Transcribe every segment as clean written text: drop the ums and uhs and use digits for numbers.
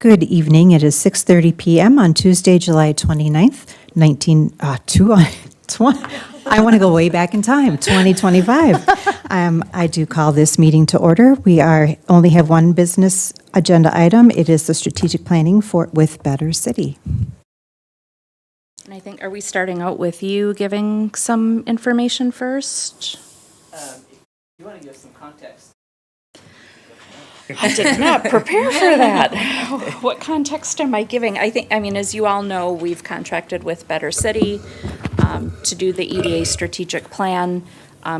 Good evening. It is 6:30 p.m. on Tuesday, July 29th, 20, I want to go way back in time, 2025. I do call this meeting to order. We only have one business agenda item. It is the strategic planning with Better City. And I think, are we starting out with you giving some information first? If you want to give some context. I did not prepare for that. What context am I giving? I mean, as you all know, we've contracted with Better City to do the EDA strategic plan.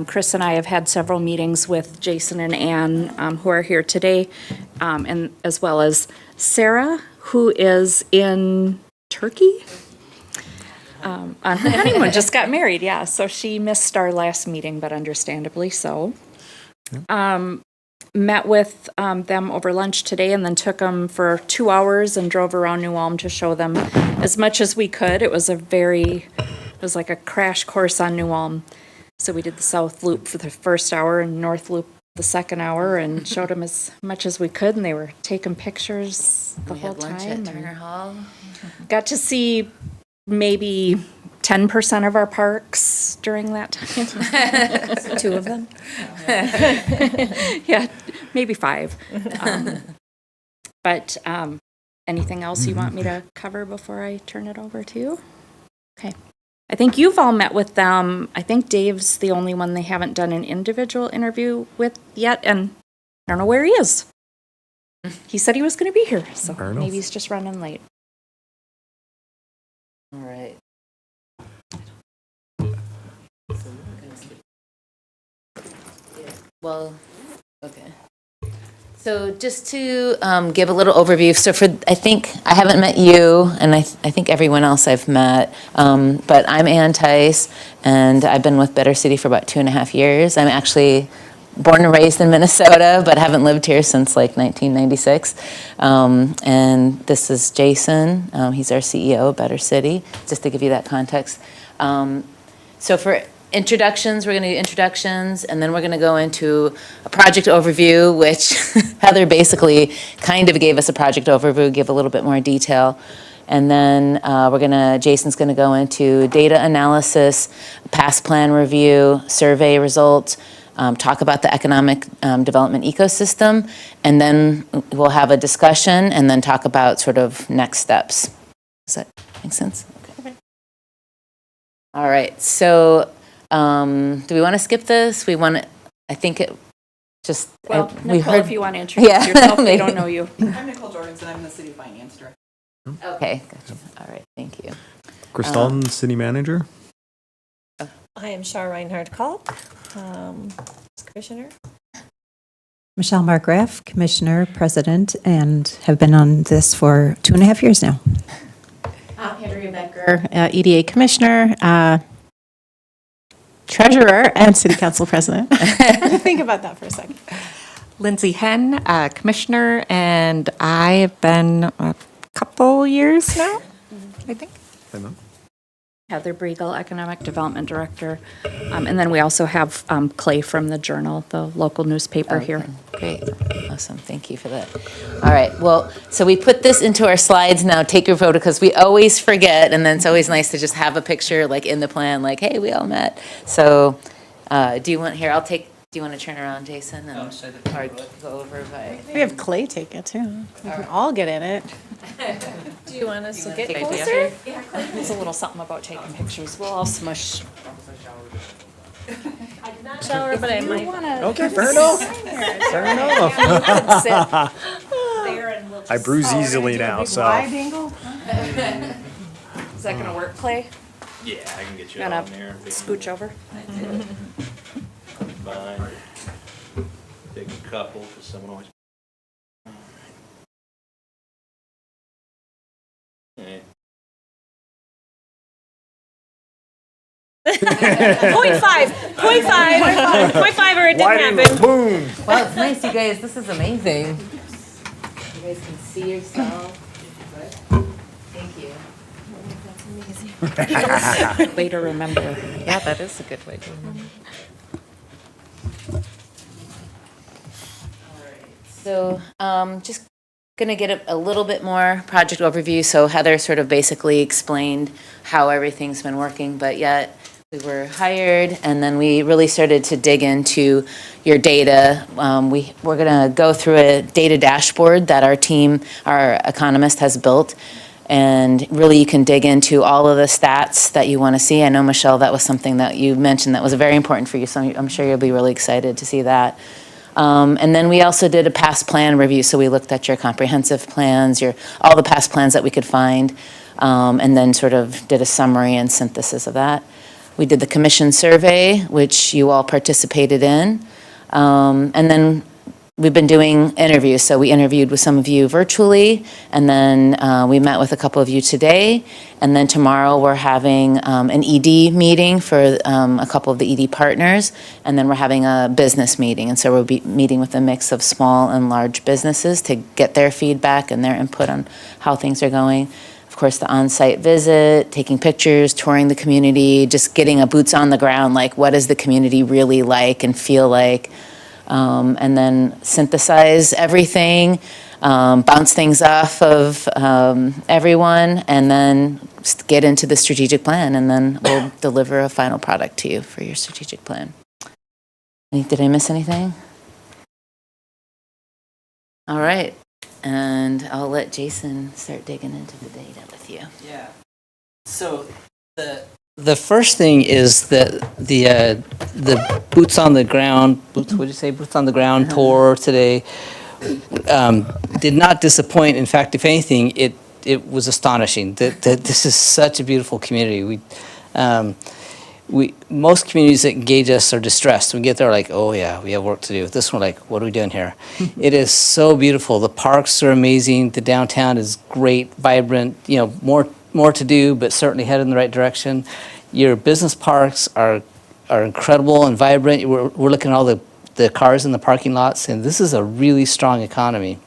Chris and I have had several meetings with Jason and Ann, who are here today, and as well as Sarah, who is in Turkey. On her honeymoon, just got married, yeah. So she missed our last meeting, but understandably so. Met with them over lunch today and then took them for 2 hours and drove around New Ulm to show them as much as we could. It was like a crash course on New Ulm. So we did the South Loop for the first hour and North Loop the second hour and showed them as much as we could. And they were taking pictures the whole time. We had lunch at Turner Hall. Got to see maybe 10% of our parks during that time. 2 of them. Yeah, maybe 5. But anything else you want me to cover before I turn it over to you? Okay. I think you've all met with them. I think Dave's the only one they haven't done an individual interview with yet, and I don't know where he is. He said he was going to be here, so maybe he's just running late. All right. Well, okay. So just to give a little overview, so I think I haven't met you, and I think everyone else I've met, but I'm Ann Tice, and I've been with Better City for about 2.5 years. I'm actually born and raised in Minnesota, but haven't lived here since like 1996. And this is Jason. He's our CEO of Better City, just to give you that context. So for introductions, we're going to do introductions, and then we're going to go into a project overview, which Heather basically kind of gave us a project overview, give a little bit more detail. And then Jason's going to go into data analysis, past plan review, survey results, talk about the economic development ecosystem, and then we'll have a discussion and then talk about sort of next steps. Does that make sense? Okay. All right, so do we want to skip this? I think it just... Well, we Nicole, heard, if you want to introduce yourself, they don't know you. I'm Nicole Jorgensen. I'm the city finance director. Okay, gotcha. All right, thank you. Chris Dalton, city manager. I am Shar Reinhardt Culp, commissioner. Michelle Markgraf, Commissioner, President, and have been on this for 2.5 years now. Andrea Becker, EDA commissioner, treasurer, and city council president. Think about that for a second. Lindsay Henn, commissioner, and I've been a couple years now, I think. Heather Briegel, Economic Development Director. And then we also have Clay from the Journal, the local newspaper here. Great, awesome, thank you for that. All right, well, so we put this into our slides now, take your photo, because we always forget, and then it's always nice to just have a picture like in the plan, like, hey, we all met. So do you want to turn around, Jason, and or go over by? We have Clay take it too. We can all get in it. Do you want us to get take a closer? Yeah, Clay knows a little something about taking pictures. We'll all smush. I did not shower, but I might. Okay, fair enough. Fair enough. I bruise easily now, so. Wide angle? Is that going to work, Clay? Yeah, I can get you Gonna on there. scooch over? Fine. Take a couple, because someone always. Okay. 0.5 or it didn't happen. Boom. Well, it's nice, you guys, this is amazing. You guys can see yourself. Thank you. Way to remember. Yeah, that is a good way to remember. So just going to get a little bit more project overview. So Heather sort of basically explained how everything's been working, but yet we were hired, and then we really started to dig into your data. We're going to go through a data dashboard that our team, our economist, has built. And really, you can dig into all of the stats that you want to see. I know, Michelle, that was something that you mentioned that was very important for you, so I'm sure you'll be really excited to see that. And then we also did a past plan review, so we looked at your comprehensive plans, all the past plans that we could find, and then sort of did a summary and synthesis of that. We did the commission survey, which you all participated in. And then we've been doing interviews, so we interviewed with some of you virtually, and then we met with a couple of you today, and then tomorrow we're having an ED meeting for a couple of the ED partners, and then we're having a business meeting, and so we'll be meeting with a mix of small and large businesses to get their feedback and their input on how things are going. Of course, the on-site visit, taking pictures, touring the community, just getting a boots on the ground, like what does the community really like and feel like. And then synthesize everything, bounce things off of everyone, and then just get into the strategic plan, and then we'll deliver a final product to you for your strategic plan. Did I miss anything? All right, and I'll let Jason start digging into the data with you. Yeah. So the first thing is that the boots on the ground, boots on the ground tour today did not disappoint. In fact, if anything, it was astonishing that this is such a beautiful community. Most communities that engage us are distressed. We get there like, oh yeah, we have work to do. This one, like, what are we doing here? It is so beautiful. The parks are amazing. The downtown is great, vibrant. More to do, but certainly headed in the right direction. Your business parks are incredible and vibrant. We're looking at all the cars in the parking lots, and this is a really strong economy.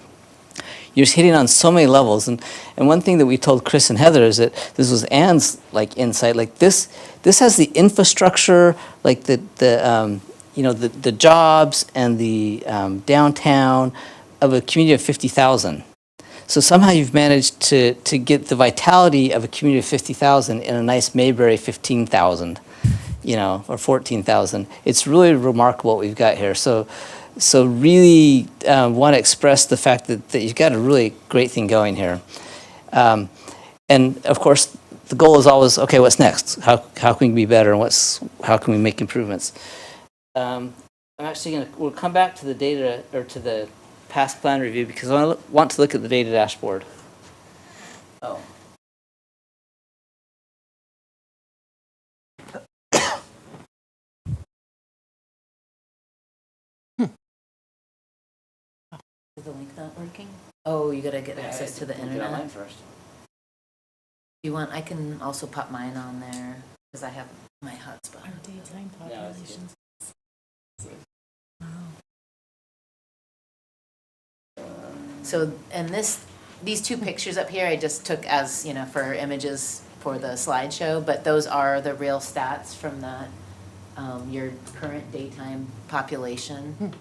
You're hitting on so many levels, and one thing that we told Chris and Heather is that this was Ann's insight. This has the infrastructure, like the jobs and the downtown of a community of 50,000. So somehow you've managed to get the vitality of a community of 50,000 in a nice Mayberry 15,000, or 14,000. It's really remarkable what we've got here. So really want to express the fact that you've got a really great thing going here. And of course, the goal is always, okay, what's next? How can we be better, and how can we make improvements? I'm actually we'll come back to the data, or to the past plan review, because I want to look at the data dashboard. Oh. Is the link not working? Oh, you gotta get access to the internet. First. You want? I can also pop mine on there because I have my hotspot. Daytime populations. So, and these two pictures up here, I just took as, for images for the slideshow, but those are the real stats from that, your current daytime population.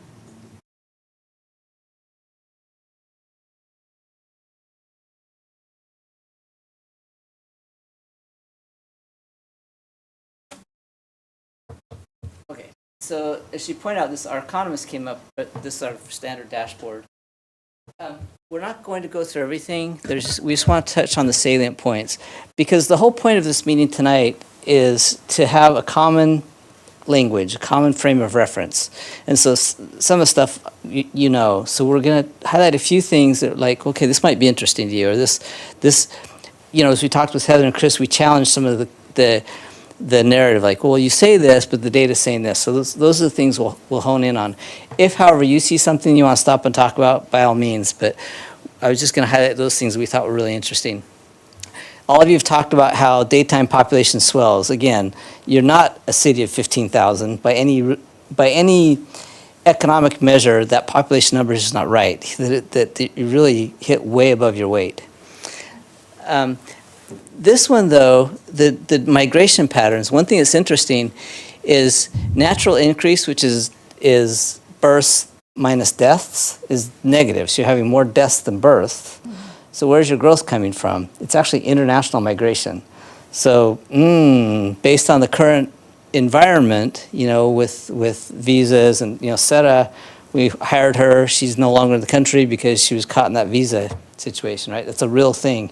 Okay, so as you point out, our economist came up, but this is our standard dashboard. We're not going to go through everything. We just want to touch on the salient points, because the whole point of this meeting tonight is to have a common language, a common frame of reference. And so some of the stuff so we're going to highlight a few things that okay, this might be interesting to you, or this as we talked with Heather and Chris, we challenged some of the narrative, well, you say this, but the data's saying this. So those are the things we'll hone in on. If, however, you see something you want to stop and talk about, by all means. But I was just going to highlight those things we thought were really interesting. All of you have talked about how daytime population swells. Again, you're not a city of 15,000 by any economic measure. That population number is just not right. That you really hit way above your weight. This one, though, the migration patterns, one thing that's interesting is natural increase, which is births minus deaths is negative. So you're having more deaths than births. So where's your growth coming from? It's actually international migration. So based on the current environment, with visas and, Sarah, we hired her. She's no longer in the country because she was caught in that visa situation, right? That's a real thing.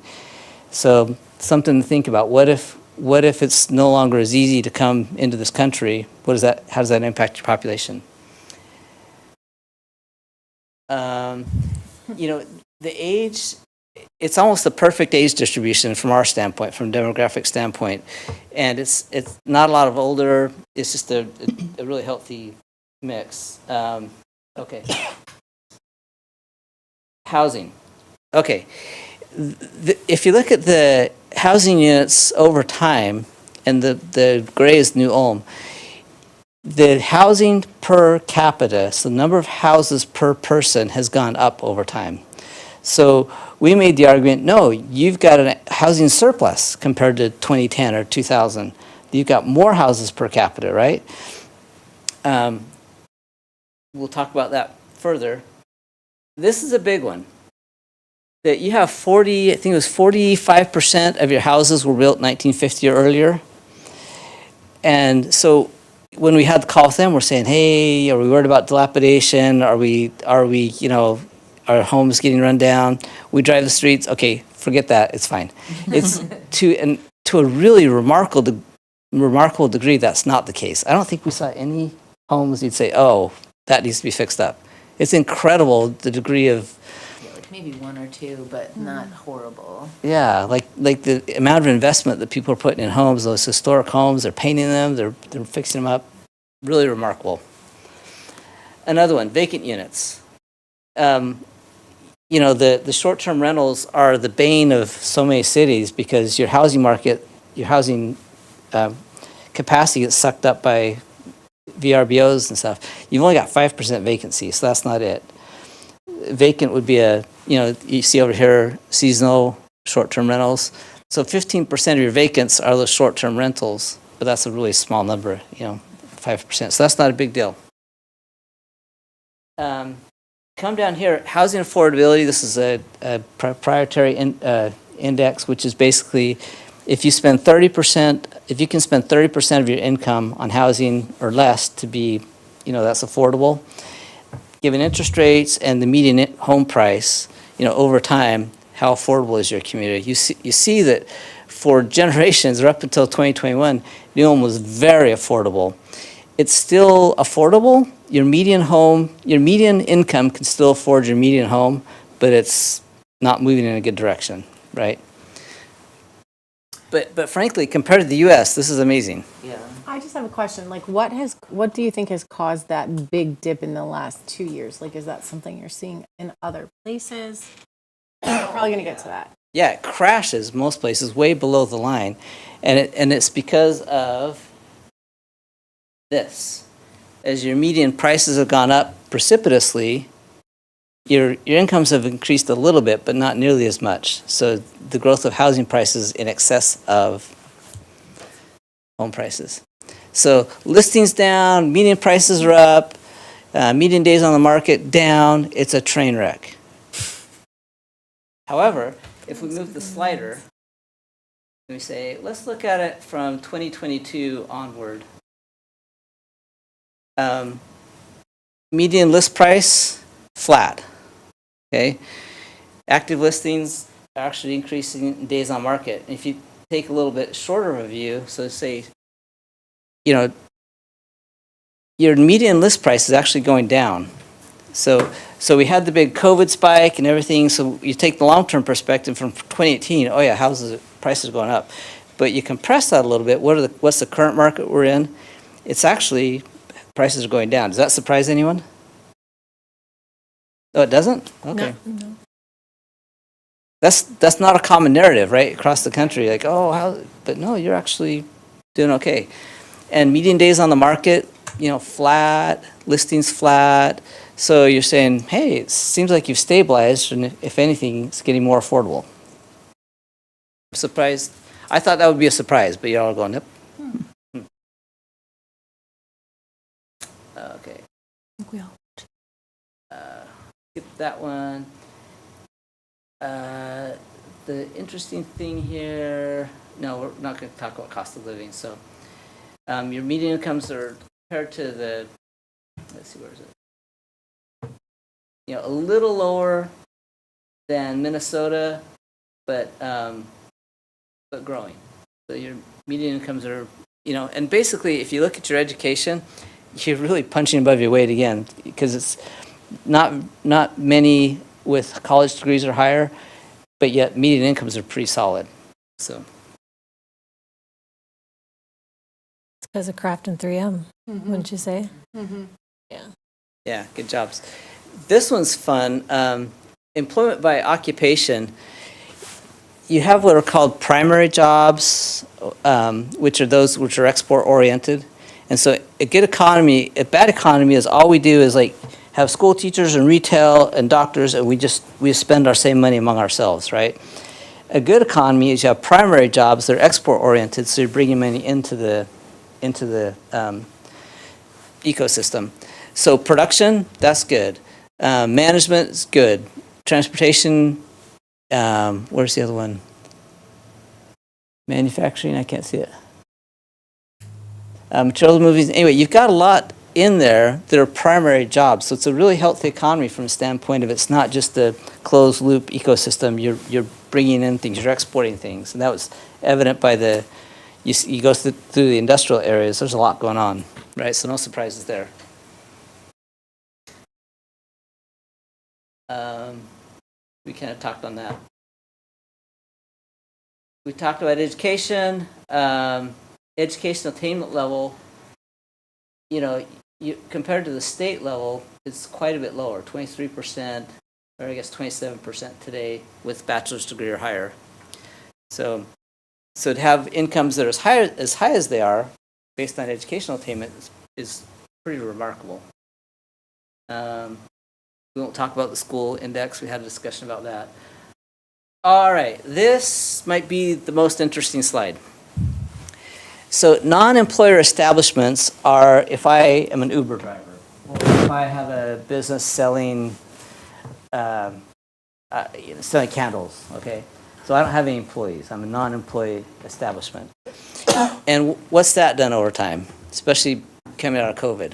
So something to think about. What if it's no longer as easy to come into this country? How does that impact your population? The age, it's almost the perfect age distribution from our standpoint, from a demographic standpoint. And it's not a lot of older, it's just a really healthy mix. Okay. Housing. Okay. If you look at the housing units over time, and the gray is New Ulm, the housing per capita, so the number of houses per person has gone up over time. So we made the argument, no, you've got a housing surplus compared to 2010 or 2000. You've got more houses per capita, right? We'll talk about that further. This is a big one. That you have 45% of your houses were built 1950 or earlier. And so when we had the call with them, we're saying, hey, are we worried about dilapidation? Are we, our homes getting run down? We drive the streets. Okay, forget that. It's fine. It's to a really remarkable degree, that's not the case. I don't think we saw any homes you'd say, oh, that needs to be fixed up. It's incredible the degree of, Maybe one or two, but not horrible. yeah, like the amount of investment that people are putting in homes, those historic homes, they're painting them, they're fixing them up. Really remarkable. Another one, vacant units. The short-term rentals are the bane of so many cities because your housing market, your housing capacity gets sucked up by VRBOs and stuff. You've only got 5% vacancy, so that's not it. Vacant would be you see over here, seasonal short-term rentals. So 15% of your vacants are those short-term rentals, but that's a really small number, 5%. So that's not a big deal. Come down here, housing affordability. This is a proprietary index, which is basically if you can spend 30% of your income on housing or less to be, that's affordable. Given interest rates and the median home price, over time, how affordable is your community? You see that for generations, or up until 2021, New Ulm was very affordable. It's still affordable. Your median income can still afford your median home, but it's not moving in a good direction, right? But frankly, compared to the U.S., this is amazing. Yeah. I just have a question. Like, what do you think has caused that big dip in the last 2 years? Like, is that something you're seeing in other places? We're probably going to get to that. Yeah, it crashes most places way below the line, and it's because of this. As your median prices have gone up precipitously, your incomes have increased a little bit, but not nearly as much. So the growth of housing prices in excess of home prices. So listings down, median prices are up, median days on the market down. It's a train wreck. However, if we move the slider, we say, let's look at it from 2022 onward. Median list price, flat. Okay, active listings are actually increasing in days on market. If you take a little bit shorter of a view, so say, your median list price is actually going down. So we had the big COVID spike and everything. So you take the long-term perspective from 2018. Oh yeah, prices are going up. But you compress that a little bit. What's the current market we're in? It's actually prices are going down. Does that surprise anyone? Oh, it doesn't? Okay. No. That's not a common narrative, right? Across the country, like, but no, you're actually doing okay. And median days on the market, flat, listings flat. So you're saying, hey, it seems like you've stabilized, and if anything, it's getting more affordable. Surprised? I thought that would be a surprise, but you're all going, yep. Okay. Skip that one. The interesting thing here, no, we're not going to talk about cost of living. So your median incomes are compared to the, let's see, where is it? You know, a little lower than Minnesota, but growing. So your median incomes are, you know, and basically if you look at your education, you're really punching above your weight again, because it's not many with college degrees or higher, but yet median incomes are pretty solid. So It's because of Kraft and 3M, wouldn't you say? yeah, good jobs. This one's fun. Employment by occupation. You have what are called primary jobs, which are those which are export oriented. And so a good economy, a bad economy is all we do is like have school teachers and retail and doctors, and we spend our same money among ourselves, right? A good economy is you have primary jobs that are export oriented, so you're bringing money into the ecosystem. So production, that's good. Management is good. Transportation, where's the other one? Manufacturing, I can't see it. Materials, movies, anyway, you've got a lot in there that are primary jobs. So it's a really healthy economy from a standpoint of it's not just a closed loop ecosystem. You're bringing in things, you're exporting things. And that was evident by you go through the industrial areas, there's a lot going on, right? So no surprises there. We kind of talked on that. We talked about education, educational attainment level. You know, compared to the state level, it's quite a bit lower, 23%, or I guess 27% today with bachelor's degree or higher. So to have incomes that are as high as they are, based on educational attainment, is pretty remarkable. We won't talk about the school index. We had a discussion about that. All right, this might be the most interesting slide. So non-employer establishments are if I am an Uber driver, or if I have a business selling candles, okay? So I don't have any employees. I'm a non-employee establishment. And what's that done over time, especially coming out of COVID?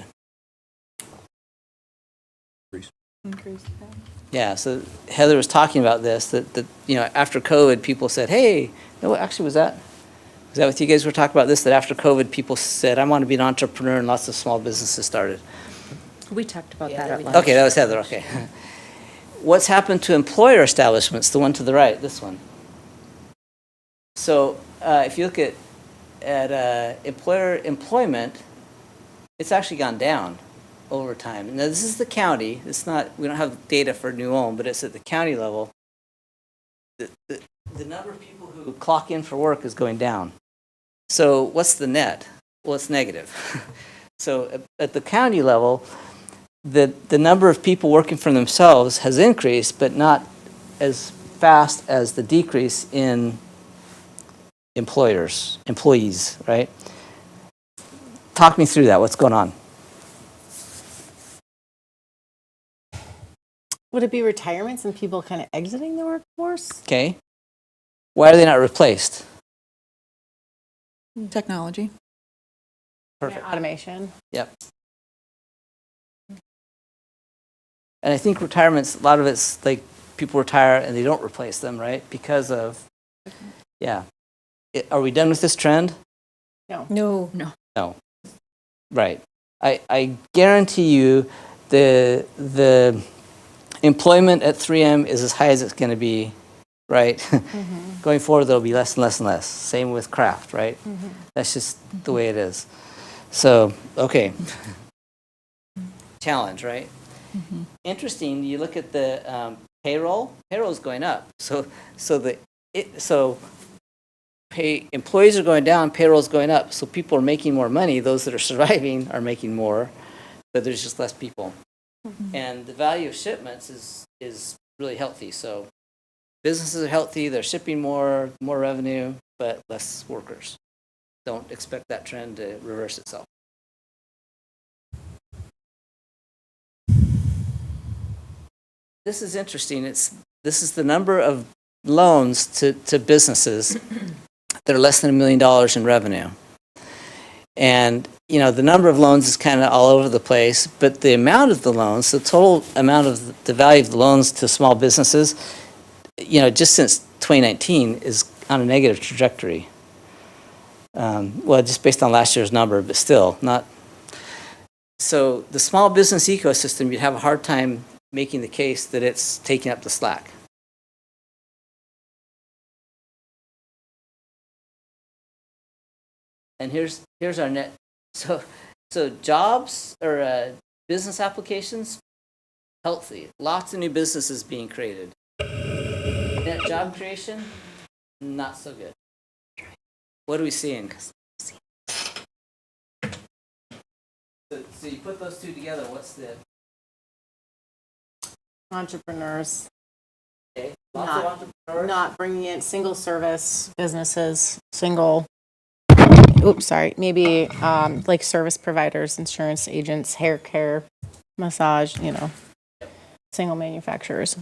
Yeah, so Heather was talking about this, that you know, after COVID, people said, hey, no, actually, was that with you guys were talking about this, that after COVID, people said, I want to be an entrepreneur, and lots of small businesses started. We talked about that at lunch. Okay, that was Heather, okay. What's happened to employer establishments, the one to the right, this one? So if you look at employer employment, it's actually gone down over time. Now, this is the county. It's not, we don't have data for New Ulm, but it's at the county level. The number of people who clock in for work is going down. So what's the net? Well, it's negative. So at the county level, the number of people working for themselves has increased, but not as fast as the decrease in employees, right? Talk me through that. What's going on? Would it be retirements and people kind of exiting the workforce? Okay. Why are they not replaced? Technology. Perfect. Automation. Yep. And I think retirements, a lot of it's like people retire and they don't replace them, right? Because of, yeah. Are we done with this trend? No. No. Right. I guarantee you the employment at 3M is as high as it's going to be, right? Going forward, there'll be less and less and less. Same with Kraft, right? That's just the way it is. So, okay. Challenge, right? Interesting, you look at the payroll is going up. So employees are going down, payroll's going up. So people are making more money. Those that are surviving are making more, but there's just less people. And the value of shipments is really healthy. So businesses are healthy, they're shipping more revenue, but less workers. Don't expect that trend to reverse itself. this is interesting. This is the number of loans to businesses that are less than $1 million in revenue. And, you know, the number of loans is kind of all over the place, but the amount of the loans, the total amount of the value of the loans to small businesses, you know, just since 2019 is on a negative trajectory. Well, just based on last year's number, but still not. So the small business ecosystem, you'd have a hard time making the case that it's taking up the slack. And here's our net. So jobs or business applications, healthy. Lots of new businesses being created. Net job creation, not so good. What are we seeing? So you put those two together, what's the... Entrepreneurs, Okay, lots of entrepreneurs. not bringing in single service businesses, maybe like service providers, insurance agents, hair care, massage, you know, single manufacturers.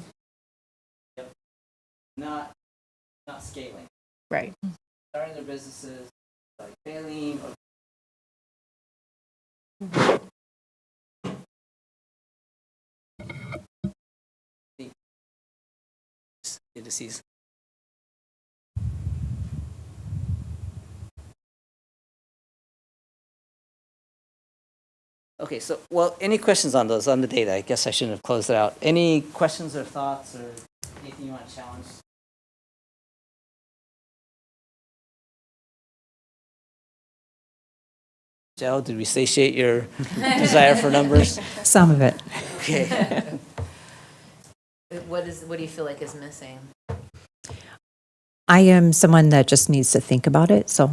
Not scaling. Right. Starting their businesses, like failing or indices. Okay, so, well, any questions on those, on the data? I guess I shouldn't have closed it out. Any questions or thoughts or anything you want to challenge? Joe, did we satiate your desire for numbers? Some of it. Okay. What do you feel like is missing? I am someone that just needs to think about it, so.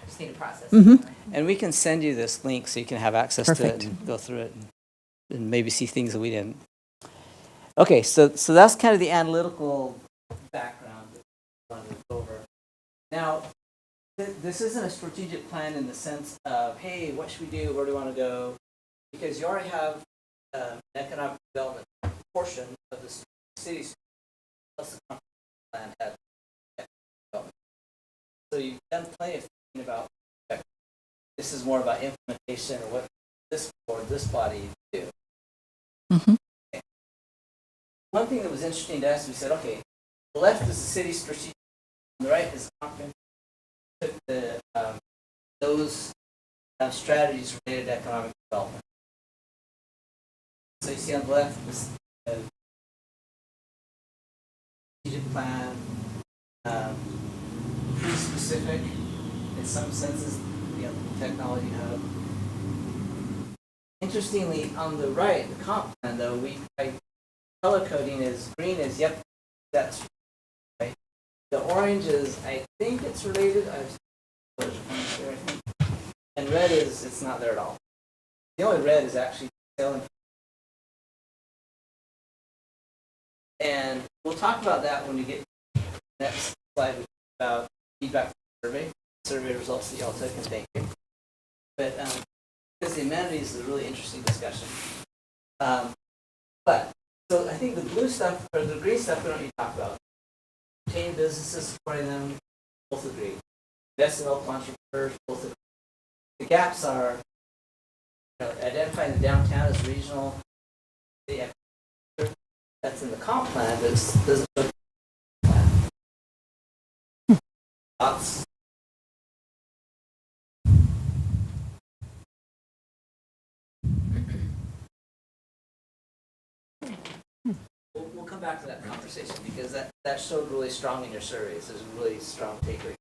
Just need a process. And we can send you this link so you can have access to Perfect. it and go through it and maybe see things that we didn't. Okay, so that's kind of the analytical background that we wanted to go over. Now, this isn't a strategic plan in the sense of, hey, what should we do? Where do we want to go? Because you already have an economic development portion of the city, plus the comprehensive plan had economic development. So you've done plenty of thinking about. This is more about implementation or what this board, this body do. Mhm. Okay. One thing that was interesting to us, we said, okay, the left is the city strategic, on the right is comprehensive. Took the those strategies related to economic development. So you see on the left this strategic plan, pretty specific in some senses. Technology hub. Interestingly, on the right, the comp plan, though, color coding is green is, yep, that's right. The orange is, I think it's related. And red is, it's not there at all. The only red is actually selling. And we'll talk about that when we get to the next slide, which is about feedback from the survey results that y'all took, and thank you. But because the amenities is a really interesting discussion. But so I think the blue stuff or the green stuff we don't need to talk about. Retain businesses, supporting them, both agree. Invest in local entrepreneurs, both agree. The gaps are identifying the downtown as regional. That's in the comp plan, but it doesn't show the plan. Thoughts? We'll come back to that conversation because that showed really strong in your surveys. There's a really strong takeaway.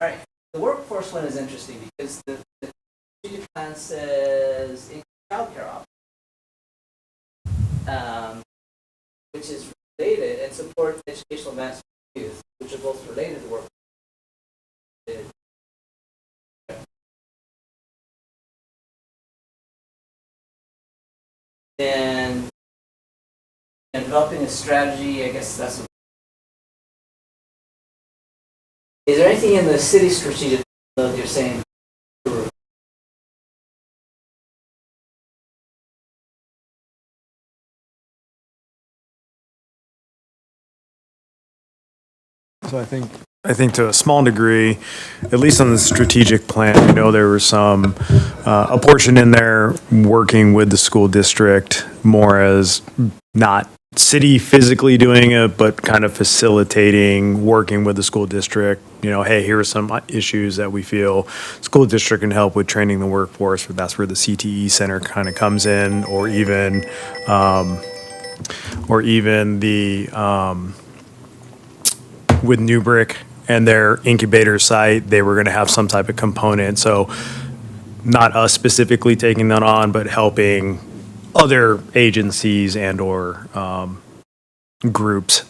All right, the workforce one is interesting because the strategic plan says increase childcare options, which is related, and support educational advancement for youth, which are both related to work. Then developing a strategy, I guess that's what. Is there anything in the city strategic that you're saying So I think to a small degree, at least on the strategic plan, I know there was some, a portion in there working with the school district more as not city physically doing it, but kind of facilitating, working with the school district. You know, hey, here are some issues that we feel school district can help with training the workforce, but that's where the CTE center kind of comes in, or even the, with Newbrick and their incubator site, they were going to have some type of component. So not us specifically taking that on, but helping other agencies and or groups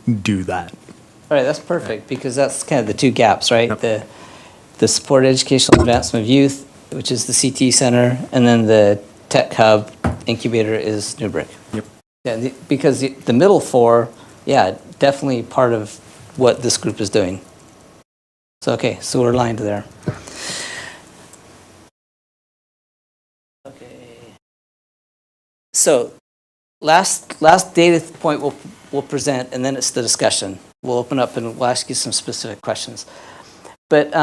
do that. All right, that's perfect, because that's kind of the two gaps, right? The support educational advancement of youth, which is the CT Center, and then the Tech Hub incubator is Newbrick. Yep. Yeah, because the middle four, yeah, definitely part of what this group is doing. So, okay, so we're aligned there. Okay. So, last data point we'll present, and then it's the discussion. We'll open up and we'll ask you some specific questions. But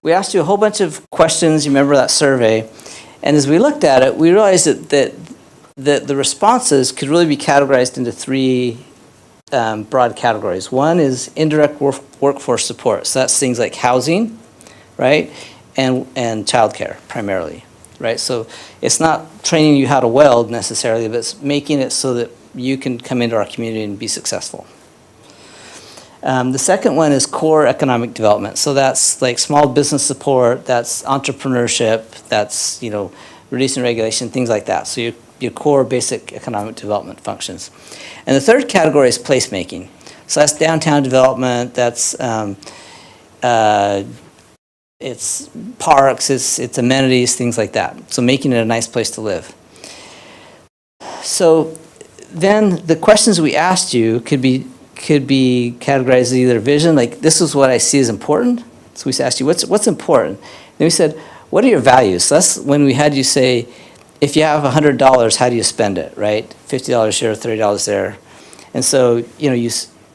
we asked you a whole bunch of questions. You remember that survey? And as we looked at it, we realized that the responses could really be categorized into three broad categories. One is indirect workforce support. So that's things like housing, right? And childcare primarily, right? So it's not training you how to weld necessarily, but it's making it so that you can come into our community and be successful. The second one is core economic development. So that's like small business support, that's entrepreneurship, that's, you know, reducing regulation, things like that. So your core basic economic development functions. And the third category is placemaking. So that's downtown development, that's it's parks, it's amenities, things like that. So making it a nice place to live. So then the questions we asked you could be categorized as either vision, like this is what I see as important. So we asked you, what's important? Then we said, what are your values? So that's when we had you say, if you have $100, how do you spend it, right? $50 here, $30 there. And so, you know,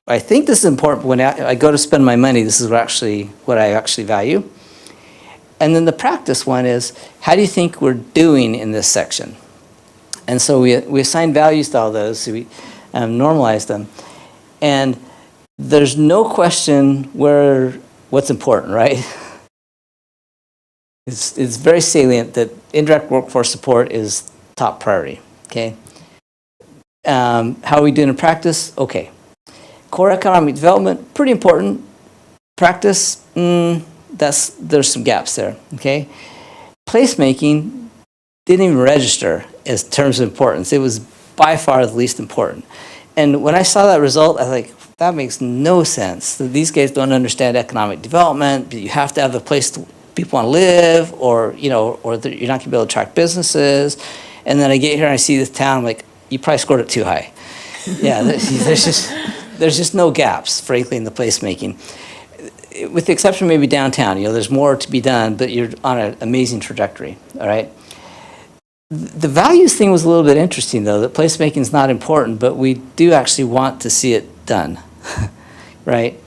I think this is important, but when I go to spend my money, this is what I actually value. And then the practice one is, how do you think we're doing in this section? And so we assign values to all those, so we normalize them. And there's no question what's important, right? It's very salient that indirect workforce support is top priority, okay? How are we doing in practice? Okay. Core economic development, pretty important. Practice, there's some gaps there, okay? Placemaking didn't even register as terms of importance. It was by far the least important. And when I saw that result, I was like, that makes no sense. These guys don't understand economic development. You have to have a place people want to live, or you're not going to be able to attract businesses. And then I get here and I see this town, I'm like, you probably scored it too high. Yeah, there's just no gaps, frankly, in the placemaking. With the exception maybe downtown, there's more to be done, but you're on an amazing trajectory, all right? The values thing was a little bit interesting, though, that placemaking is not important, but we do actually want to see it done, right?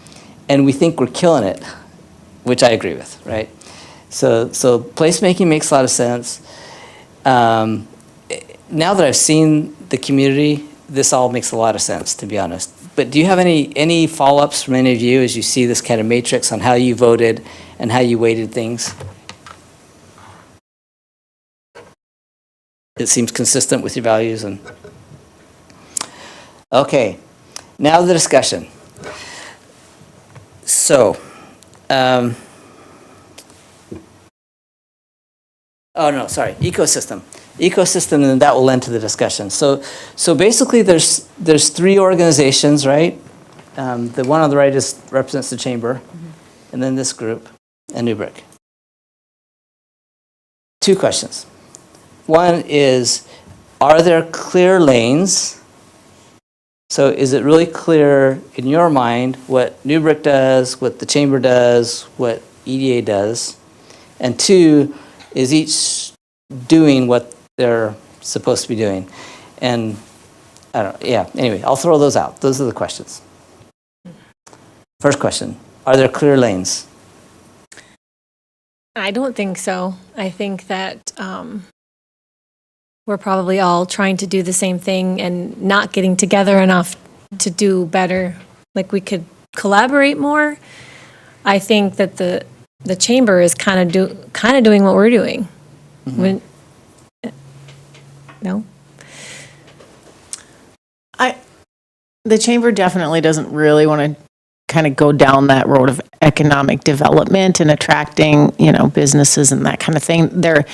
And we think we're killing it, which I agree with, right? So placemaking makes a lot of sense. Now that I've seen the community, this all makes a lot of sense, to be honest. But do you have any follow-ups from any of you as you see this kind of matrix on how you voted and how you weighted things? It seems consistent with your values. And okay, now the discussion. So, ecosystem. Ecosystem, and then that will lend to the discussion. So basically, there's three organizations, right? The one on the right represents the chamber, and then this group, and Newbrick. Two questions. One is, are there clear lanes? So is it really clear in your mind what Newbrick does, what the chamber does, what EDA does? And two, is each doing what they're supposed to be doing? And anyway, I'll throw those out. Those are the questions. First question, are there clear lanes? I don't think so. I think that we're probably all trying to do the same thing and not getting together enough to do better. Like we could collaborate more. I think that the chamber is kind of doing what we're doing. When, no? The chamber definitely doesn't really want to kind of go down that road of economic development and attracting, businesses and that kind of thing. They're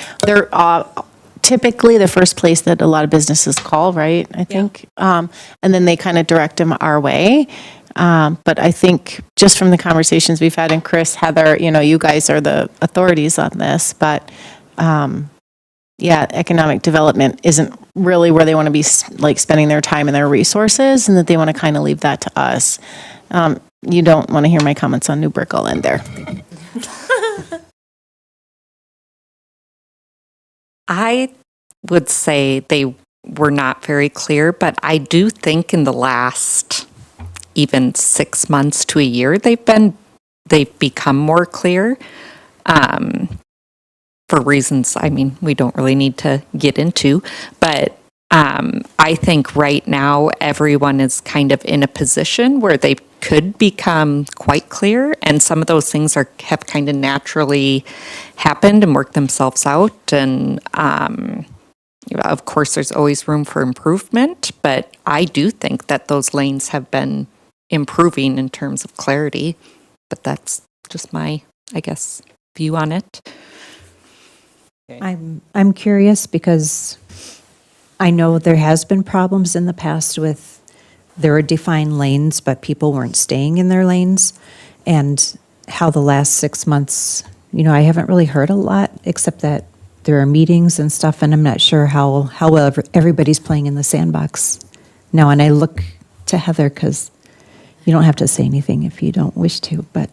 typically the first place that a lot of businesses call, right? I think. And then they kind of direct them our way. But I think just from the conversations we've had, and Chris, Heather, you guys are the authorities on this, but economic development isn't really where they want to be like spending their time and their resources, and that they want to kind of leave that to us. You don't want to hear my comments on New Brick, I'll end there. I would say they were not very clear, but I do think in the last even 6 months to a year, they've become more clear. For reasons, we don't really need to get into, but I think right now everyone is kind of in a position where they could become quite clear, and some of those things have kind of naturally happened and worked themselves out. And of course, there's always room for improvement, but I do think that those lanes have been improving in terms of clarity. But that's just my, view on it. I'm curious because I know there has been problems in the past with, there are defined lanes, but people weren't staying in their lanes. And how the last 6 months, I haven't really heard a lot, except that there are meetings and stuff, and I'm not sure how well everybody's playing in the sandbox now. And I look to Heather, because you don't have to say anything if you don't wish to, but.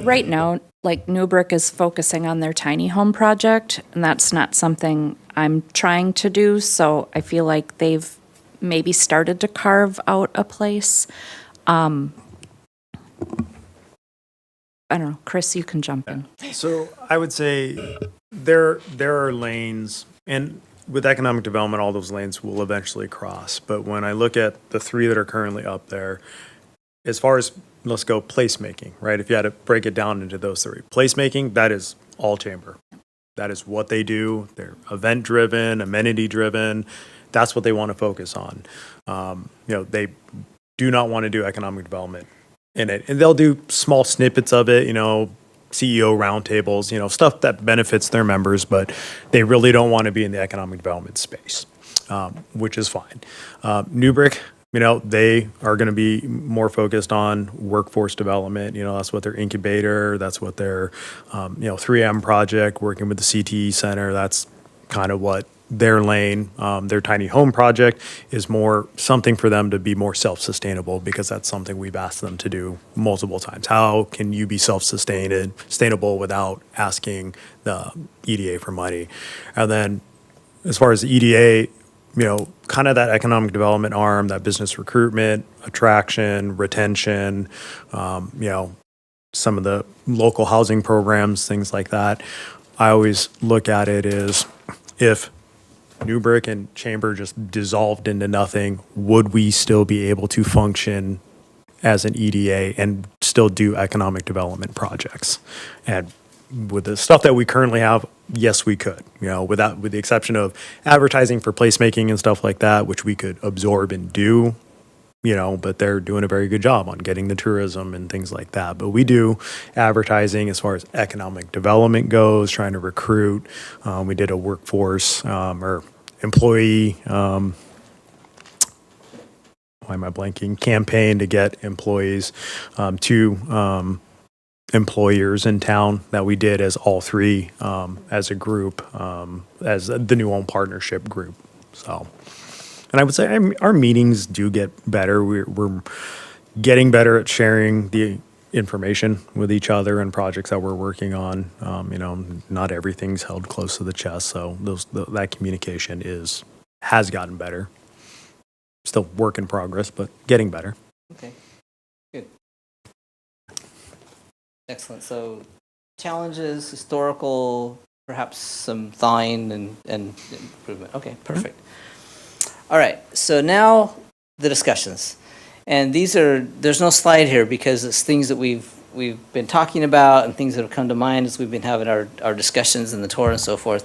Right now, New Brick is focusing on their tiny home project, and that's not something I'm trying to do, so I feel like they've maybe started to carve out a place. I don't know, Chris, you can jump in. So I would say there are lanes, and with economic development, all those lanes will eventually cross. But when I look at the 3 that are currently up there, as far as, let's go placemaking, right? If you had to break it down into those 3. Placemaking, that is all chamber. That is what they do. They're event-driven, amenity-driven. That's what they want to focus on. They do not want to do economic development in it. And they'll do small snippets of it, CEO roundtables, stuff that benefits their members, but they really don't want to be in the economic development space, which is fine. New Brick, they are going to be more focused on workforce development. That's what their incubator, that's what their, 3M project, working with the CTE Center, that's kind of what their lane, their tiny home project is more something for them to be more self-sustainable, because that's something we've asked them to do multiple times. How can you be sustainable without asking the EDA for money? And then as far as the EDA, kind of that economic development arm, that business recruitment, attraction, retention, some of the local housing programs, things like that. I always look at it as, if New Brick and Chamber just dissolved into nothing, would we still be able to function as an EDA and still do economic development projects? And with the stuff that we currently have, yes, we could, with the exception of advertising for placemaking and stuff like that, which we could absorb and do, but they're doing a very good job on getting the tourism and things like that. But we do advertising as far as economic development goes, trying to recruit. We did a workforce or employee, why am I blanking, campaign to get employees to employers in town that we did as all 3 as a group, as the New Home Partnership group. So, and I would say our meetings do get better. We're getting better at sharing the information with each other and projects that we're working on. Not everything's held close to the chest, so that communication has gotten better. Still work in progress, but getting better. Okay, good. Excellent. So challenges, historical, perhaps some thawing and improvement. Okay, perfect. All right, so now the discussions. And there's no slide here because it's things that we've been talking about and things that have come to mind as we've been having our discussions in the tour and so forth.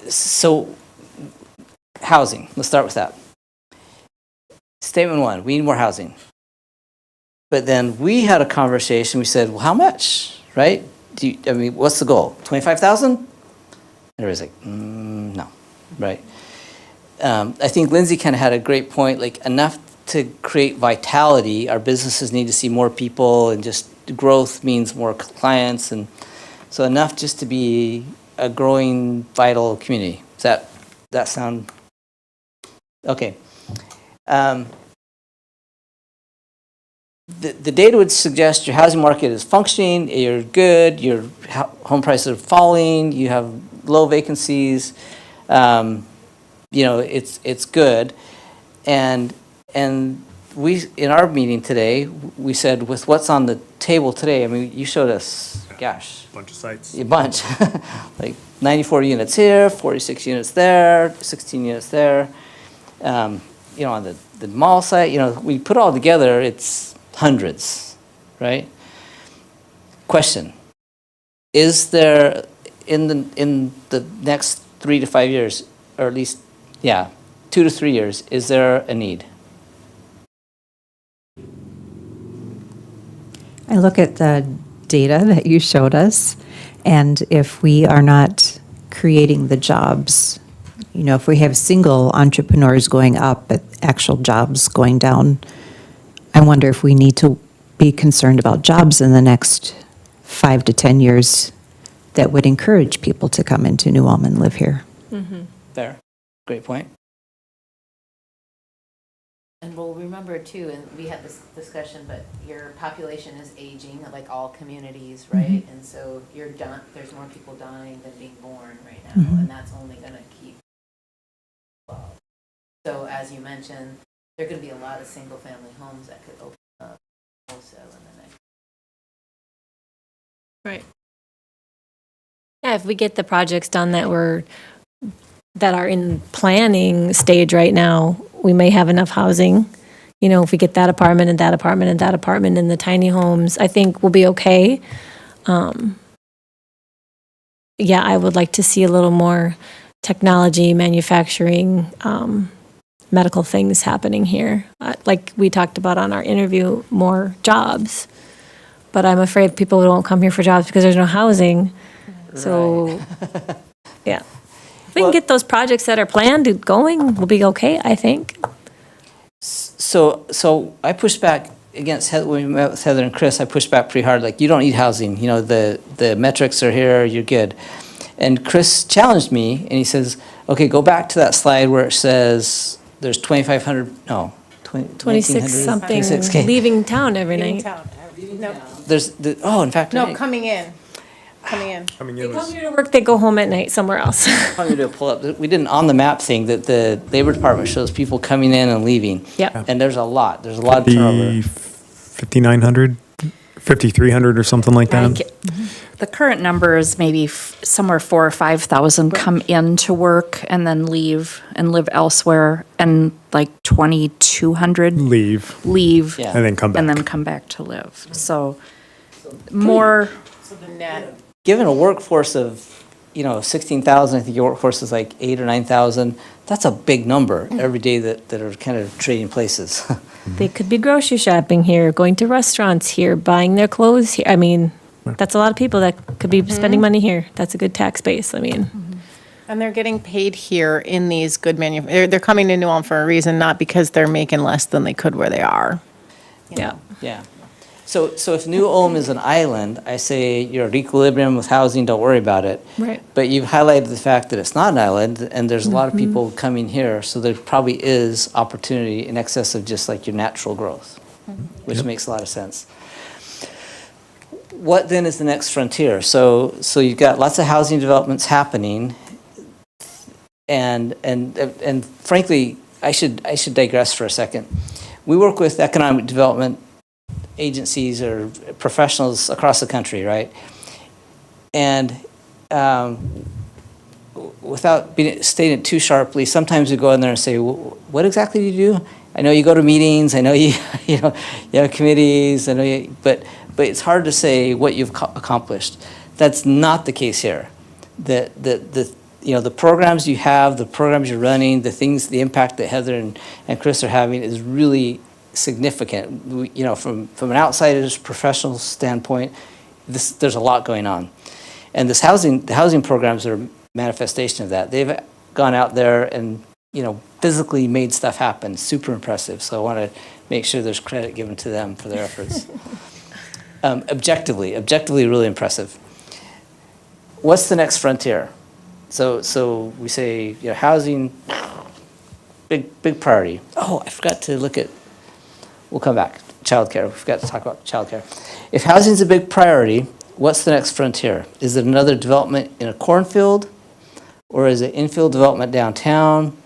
So housing, let's start with that. Statement one, we need more housing. But then we had a conversation, we said, well, how much, right? What's the goal? 25,000? Everybody's like, no, right? I think Lindsay kind of had a great point, like enough to create vitality. Our businesses need to see more people, and just growth means more clients, and so enough just to be a growing, vital community. Does that sound okay? The data would suggest your housing market is functioning, you're good, your home prices are falling, you have low vacancies, it's good. And we, in our meeting today, we said with what's on the table today, you showed us, gosh. Bunch of sites. A bunch, like 94 units here, 46 units there, 16 units there. On the mall site, we put it all together, it's hundreds, right? Question, is there, in the next 3 to 5 years, or at least, 2 to 3 years, is there a need? I look at the data that you showed us, and if we are not creating the jobs, if we have single entrepreneurs going up, but actual jobs going down, I wonder if we need to be concerned about jobs in the next 5 to 10 years that would encourage people to come into New Ulm and live here. Fair, great point. And we'll remember too, and we had this discussion, but your population is aging, like all communities, right? And so there's more people dying than being born right now, and that's only going to keep. So as you mentioned, there are going to be a lot of single-family homes that could open up also in the next. Right. Yeah, if we get the projects done that are in planning stage right now, we may have enough housing. If we get that apartment and that apartment and that apartment in the tiny homes, I think we'll be okay. I would like to see a little more technology, manufacturing, medical things happening here. Like we talked about on our interview, more jobs. But I'm afraid people won't come here for jobs because there's no housing. So, yeah. If we can get those projects that are planned going, we'll be okay, I think. So I pushed back against Heather, when we met with Heather and Chris, I pushed back pretty hard, like, you don't need housing, the metrics are here, you're good. And Chris challenged me, and he says, okay, go back to that slide where it says there's 26 something 26K. leaving town every night. In fact, No, coming in. They come here to work, they go home at night somewhere else. I'm going to pull up. We did an on-the-map thing that the Labor Department shows people coming in and leaving. Yep. And there's a lot. There's a lot of turnover. 5,900, 5,300 or something like that. The current number is maybe somewhere 4,000 or 5,000 come in to work and then leave and live elsewhere, and like 2,200 Leave. Yeah. And then come back. and then come back to live. So more. Given a workforce of, 16,000, I think your workforce is like 8,000 or 9,000. That's a big number every day that are kind of trading places. They could be grocery shopping here, going to restaurants here, buying their clothes here. That's a lot of people that could be spending money here. That's a good tax base, And they're getting paid here in these good they're coming to New Ulm for a reason, not because they're making less than they could where they are. Yeah. Yeah. So if New Ulm is an island, I say you're at equilibrium with housing, don't worry about it. Right. But you've highlighted the fact that it's not an island, and there's a lot of people coming here, so there probably is opportunity in excess of just like your natural growth, which makes a lot of sense. What then is the next frontier? So you've got lots of housing developments happening, and frankly, I should digress for a second. We work with economic development agencies or professionals across the country, right? And without stating it too sharply, sometimes we go in there and say, "What exactly do you do?" I know you go to meetings. I know you you have committees. I know but it's hard to say what you've accomplished. That's not the case here. The programs you have, the programs you're running, the impact that Heather and Chris are having is really significant. From an outsider's professional standpoint, there's a lot going on, and the housing programs are a manifestation of that. They've gone out there and physically made stuff happen. Super impressive. So I want to make sure there's credit given to them for their efforts. Objectively, really impressive. What's the next frontier? So we say, housing, big priority. Oh, I forgot to look at. We'll come back. Childcare. We forgot to talk about childcare. If housing's a big priority, what's the next frontier? Is it another development in a cornfield, or is it infill development downtown?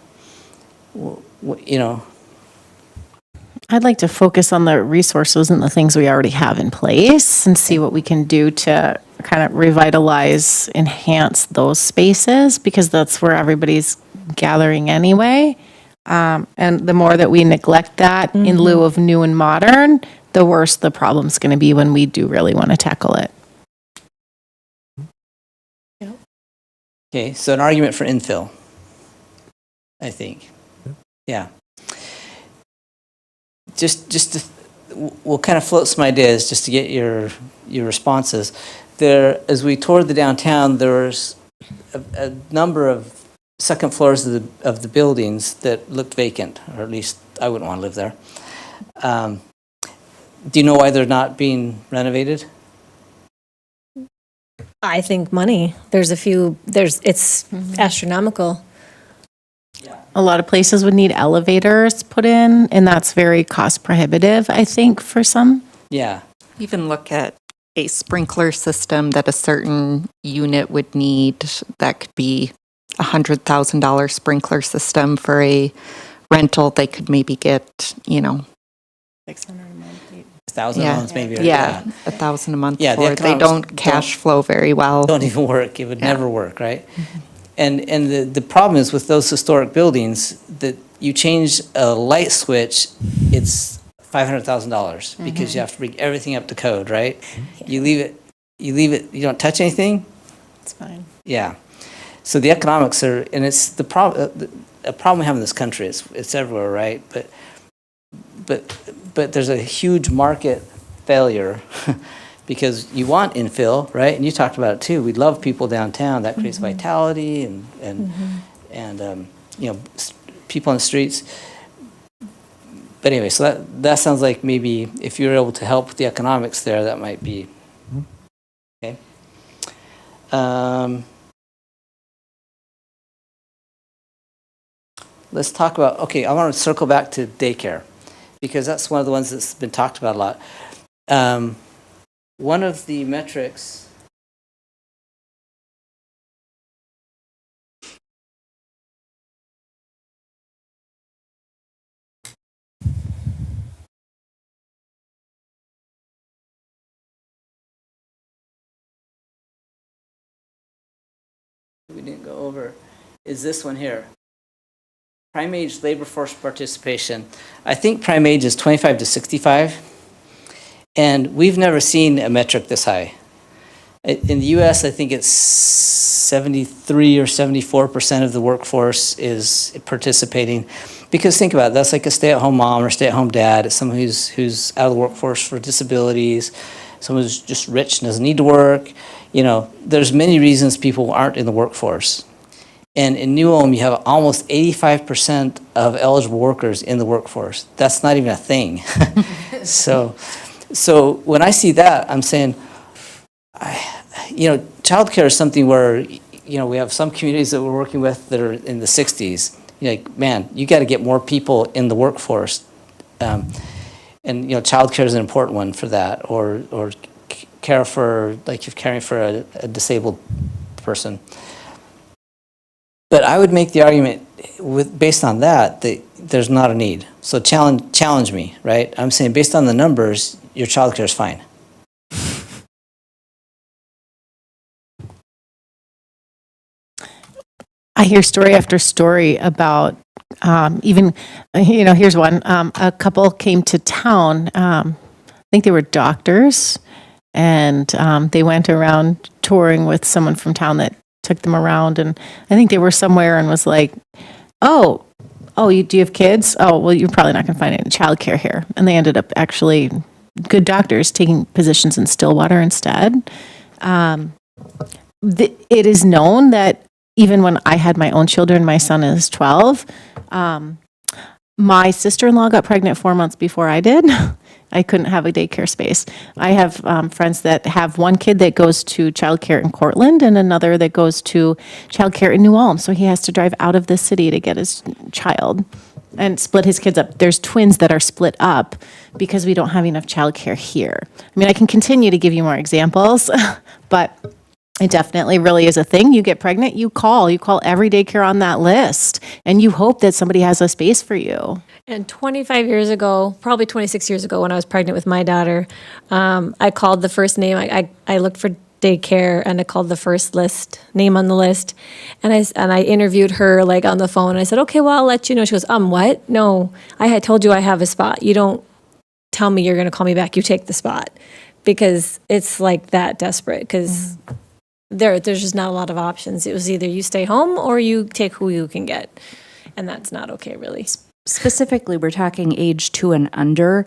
I'd like to focus on the resources and the things we already have in place and see what we can do to kind of revitalize, enhance those spaces, because that's where everybody's gathering anyway. And the more that we neglect that in lieu of new and modern, the worse the problem's going to be when we do really want to tackle it. Okay, so an argument for infill, I think. Yeah. We'll kind of float some ideas just to get your responses. There, as we toured the downtown, there was a number of second floors of the buildings that looked vacant, or at least I wouldn't want to live there. Do you know why they're not being renovated? I think money. It's astronomical. A lot of places would need elevators put in, and that's very cost prohibitive, I think, for some. Yeah. Even look at a sprinkler system that a certain unit would need. That could be a $100,000 sprinkler system. For a rental, they could maybe get, 600 a month. 1,000 yeah, months maybe. yeah, 1,000 a month. Yeah, the for it. They economics don't cash flow very well. Don't even work. It would never work, right? And the problem is with those historic buildings that you change a light switch, it's $500,000 because you have to bring everything up to code, right? You leave it, you don't touch anything. It's fine. Yeah. So the economics are, and it's the problem. A problem we have in this country. It's everywhere, right? But there's a huge market failure. Because you want infill, right? And you talked about it too. We love people downtown. That creates vitality and people on the streets. But anyway, so that sounds like maybe if you're able to help with the economics there, that might be okay. Let's talk about. Okay, I want to circle back to daycare because that's one of the ones that's been talked about a lot. One of the metrics we didn't go over is this one here. Prime age labor force participation. I think prime age is 25 to 65. And we've never seen a metric this high. In the US, I think it's 73 or 74% of the workforce is participating. Because think about it, that's like a stay-at-home mom or stay-at-home dad. It's someone who's out of the workforce for disabilities, someone who's just rich and doesn't need to work. There's many reasons people aren't in the workforce. And in New Ulm, you have almost 85% of eligible workers in the workforce. That's not even a thing. So when I see that, I'm saying, childcare is something where, we have some communities that we're working with that are in the 60s. Man, you got to get more people in the workforce. And childcare is an important one for that, or care for, like you're caring for a disabled person. But I would make the argument based on that there's not a need. So challenge me, right? I'm saying based on the numbers, your childcare is fine. I hear story after story about even, here's one. A couple came to town. I think they were doctors, and they went around touring with someone from town that took them around. And I think they were somewhere and was like, do you have kids? Oh, well, you're probably not going to find any childcare here. And they ended up actually good doctors taking positions in Stillwater instead. It is known that even when I had my own children, my son is 12, my sister-in-law got pregnant 4 months before I did. I couldn't have a daycare space. I have friends that have one kid that goes to childcare in Cortland and another that goes to childcare in New Ulm. So he has to drive out of the city to get his child and split his kids up. There's twins that are split up because we don't have enough childcare here. I mean, I can continue to give you more examples, but it definitely really is a thing. You get pregnant, you call every daycare on that list, and you hope that somebody has a space for you. And 25 years ago, probably 26 years ago, when I was pregnant with my daughter, I called the first name. I looked for daycare, and I called the first name on the list, and I interviewed her like on the phone. I said, "Okay, well, I'll let you know." She goes, "What? No, I had told you I have a spot. You don't tell me you're going to call me back. You take the spot," because it's like that desperate. Because there's just not a lot of options. It was either you stay home or you take who you can get, and that's not okay, really. Specifically, we're talking age 2 and under.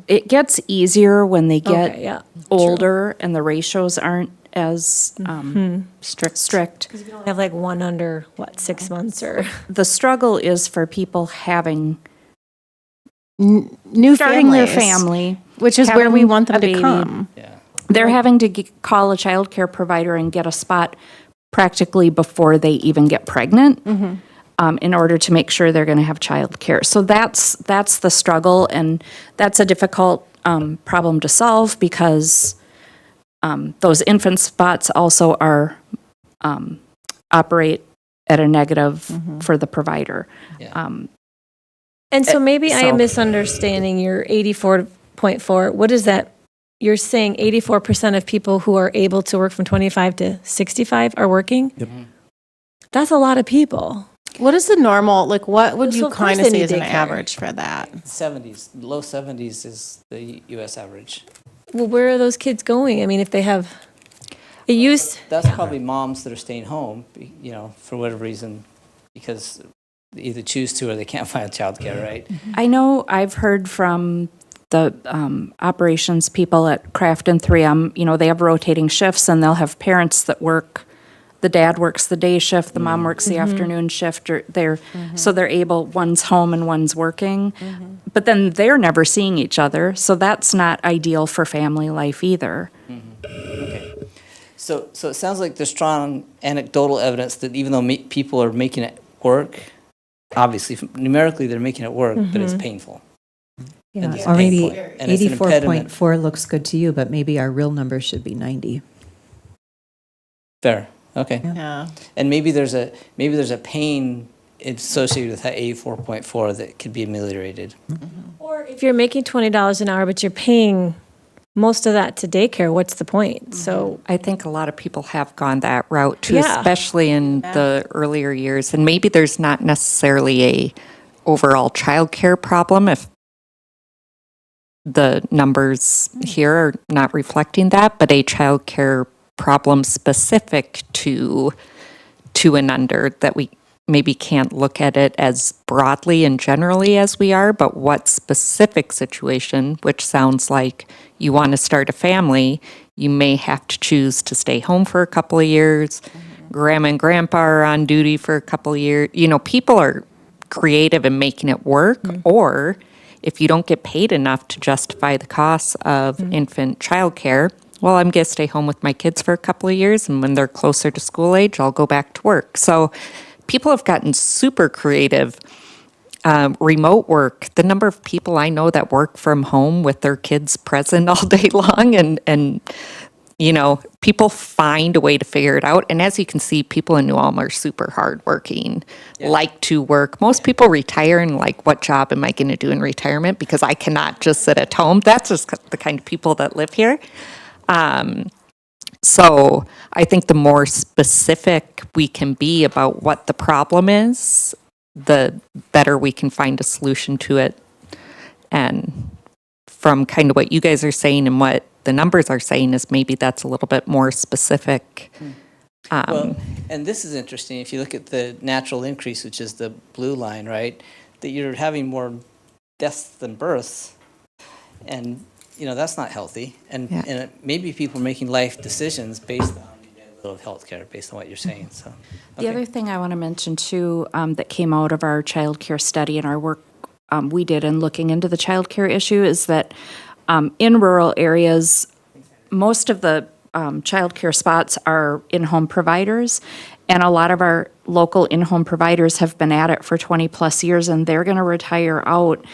It gets easier when they get Okay, yeah, older and the ratios aren't as strict. Because if you don't have like one under 6 months or The struggle is for people having New starting their families, family, which is where we having want them a to baby. come. Yeah. They're having to call a childcare provider and get a spot practically before they even get pregnant in order to make sure they're going to have childcare. So that's the struggle, and that's a difficult problem to solve because those infant spots also are operate at a negative for the provider. Yeah. And so maybe I am so- misunderstanding your 84.4. What is that? You're saying 84% of people who are able to work from 25 to 65 are working? Yep. That's a lot of people. What is the normal, what would So you of course kind of they say need is an daycare. average for that? 70s, low 70s is the U.S. average. Well, where are those kids going? I mean, if they have, it used, That's probably moms that are staying home, for whatever reason, because they either choose to or they can't find childcare, right? I know I've heard from the operations people at Kraft and 3M, they have rotating shifts and they'll have parents that work, the dad works the day shift, the mom works the afternoon shift, or so they're able, one's home and one's working, but then they're never seeing each other, so that's not ideal for family life either. Okay. So it sounds like there's strong anecdotal evidence that even though people are making it work, obviously numerically they're making it work, but it's painful. And it's Or maybe painful, and it's an impediment. 84.4 looks good to you, but maybe our real number should be 90. Fair. Okay. Yeah. And maybe there's a pain associated with that 84.4 that could be ameliorated. or if you're making $20 an hour, but you're paying most of that to daycare, what's the point? So, I think a lot of people have gone that route too, Yeah. especially in the earlier years. And maybe there's not necessarily a overall childcare problem if the numbers here are not reflecting that, but a childcare problem specific to 2 and under that we maybe can't look at it as broadly and generally as we are, but what specific situation, which sounds like you want to start a family, you may have to choose to stay home for a couple of years. Grandma and grandpa are on duty for a couple of years. People are creative in making it work, or if you don't get paid enough to justify the costs of infant childcare, well, I'm going to stay home with my kids for a couple of years, and when they're closer to school age, I'll go back to work. So people have gotten super creative. Remote work, the number of people I know that work from home with their kids present all day long, and you know, people find a way to figure it out. And as you can see, people in New Ulm are super hardworking, like to work. Most people retire and like, what job am I going to do in retirement? Because I cannot just sit at home. That's just the kind of people that live here. So I think the more specific we can be about what the problem is, the better we can find a solution to it. And from kind of what you guys are saying and what the numbers are saying is maybe that's a little bit more specific. Well, and this is interesting, if you look at the natural increase, which is the blue line, right? That you're having more deaths than births, and, you know, that's not healthy. And, Yeah. and maybe people are making life decisions based on a little healthcare, based on what you're saying, so. The okay. other thing I want to mention too, that came out of our childcare study and our work we did in looking into the childcare issue is that in rural areas, most of the childcare spots are in-home providers, and a lot of our local in-home providers have been at it for 20-plus years, and they're going to retire out.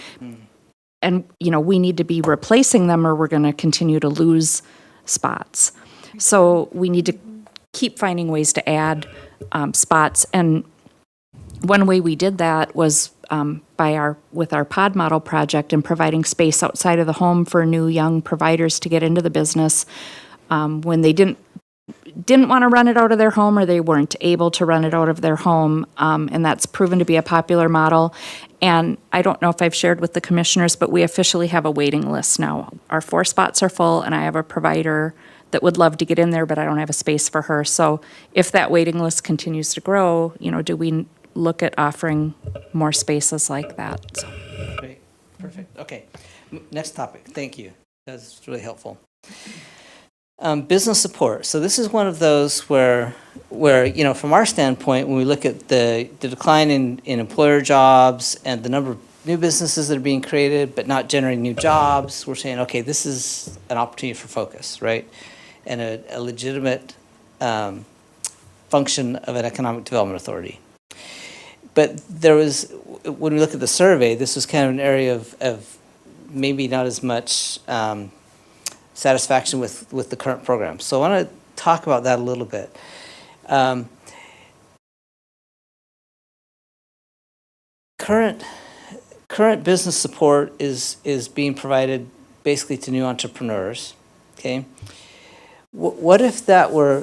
And, you know, we need to be replacing them, or we're going to continue to lose spots. So we need to keep finding ways to add spots. And one way we did that was with our pod model project and providing space outside of the home for new young providers to get into the business when they didn't want to run it out of their home or they weren't able to run it out of their home. And that's proven to be a popular model. And I don't know if I've shared with the commissioners, but we officially have a waiting list now. Our 4 spots are full, and I have a provider that would love to get in there, but I don't have a space for her. So if that waiting list continues to grow, you know, do we look at offering more spaces like that? So. Great, perfect, okay. Next topic, thank you, that's really helpful. Business support, so this is one of those where, you know, from our standpoint, when we look at the decline in employer jobs and the number of new businesses that are being created but not generating new jobs, we're saying, okay, this is an opportunity for focus, right? And a legitimate function of an economic development authority. But there was, when we look at the survey, this was kind of an area of maybe not as much satisfaction with the current program. So I want to talk about that a little bit. Current business support is being provided basically to new entrepreneurs, okay? What if that were,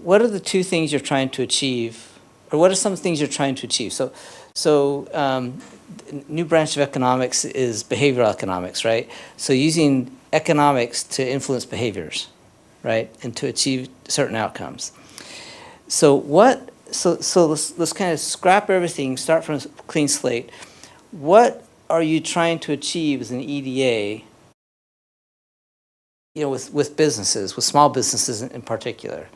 what are the 2 things you're trying to achieve? Or what are some things you're trying to achieve? So new branch of economics is behavioral economics, right? So using economics to influence behaviors, right? And to achieve certain outcomes. So let's kind of scrap everything, start from a clean slate. What are you trying to achieve as an EDA, you know, with businesses, with small businesses in particular?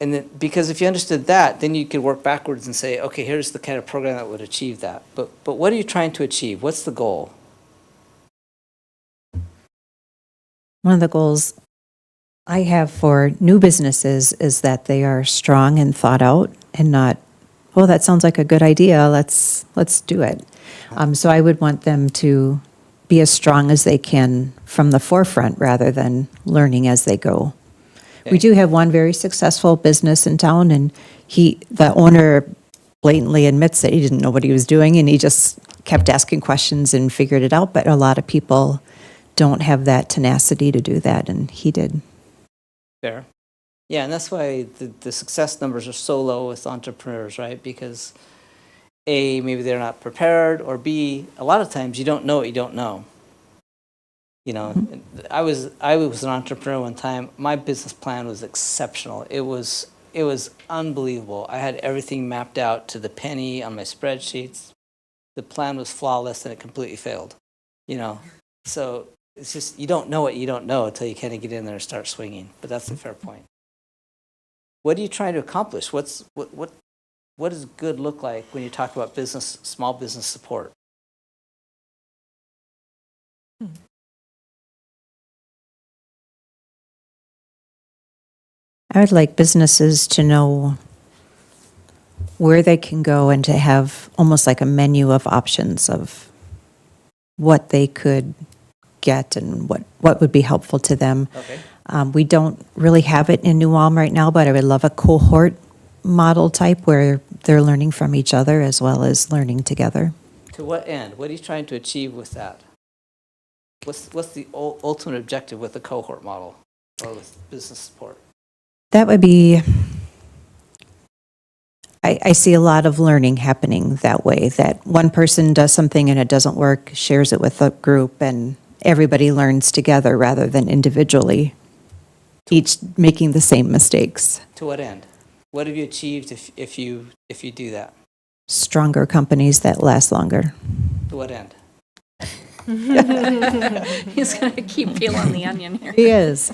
And then, because if you understood that, then you could work backwards and say, okay, here's the kind of program that would achieve that. But what are you trying to achieve? What's the goal? One of the goals I have for new businesses is that they are strong and thought out and not, oh, that sounds like a good idea, let's do it. So I would want them to be as strong as they can from the forefront rather than learning as they go. We do have one very successful business in town, and the owner blatantly admits that he didn't know what he was doing, and he just kept asking questions and figured it out. But a lot of people don't have that tenacity to do that, and he did. Fair. Yeah, and that's why the success numbers are so low with entrepreneurs, right? Because A, maybe they're not prepared, or B, a lot of times you don't know what you don't know. You know, I was an entrepreneur one time. My business plan was exceptional. It was unbelievable. I had everything mapped out to the penny on my spreadsheets. The plan was flawless, and it completely failed. You know, so it's just, you don't know what you don't know until you kind of get in there and start swinging. But that's a fair point. What are you trying to accomplish? What does good look like when you talk about business, small business support? I would like businesses to know where they can go and to have almost like a menu of options of what they could get and what would be helpful to them. Okay. We don't really have it in New Ulm right now, but I would love a cohort model type where they're learning from each other as well as learning together. To what end? What are you trying to achieve with that? What's the ultimate objective with the cohort model or with business support? That would be, I see a lot of learning happening that way, that one person does something and it doesn't work, shares it with a group, and everybody learns together rather than individually, each making the same mistakes. To what end? What have you achieved if you do that? Stronger companies that last longer. To what end? He's going to keep peeling the onion here. He is.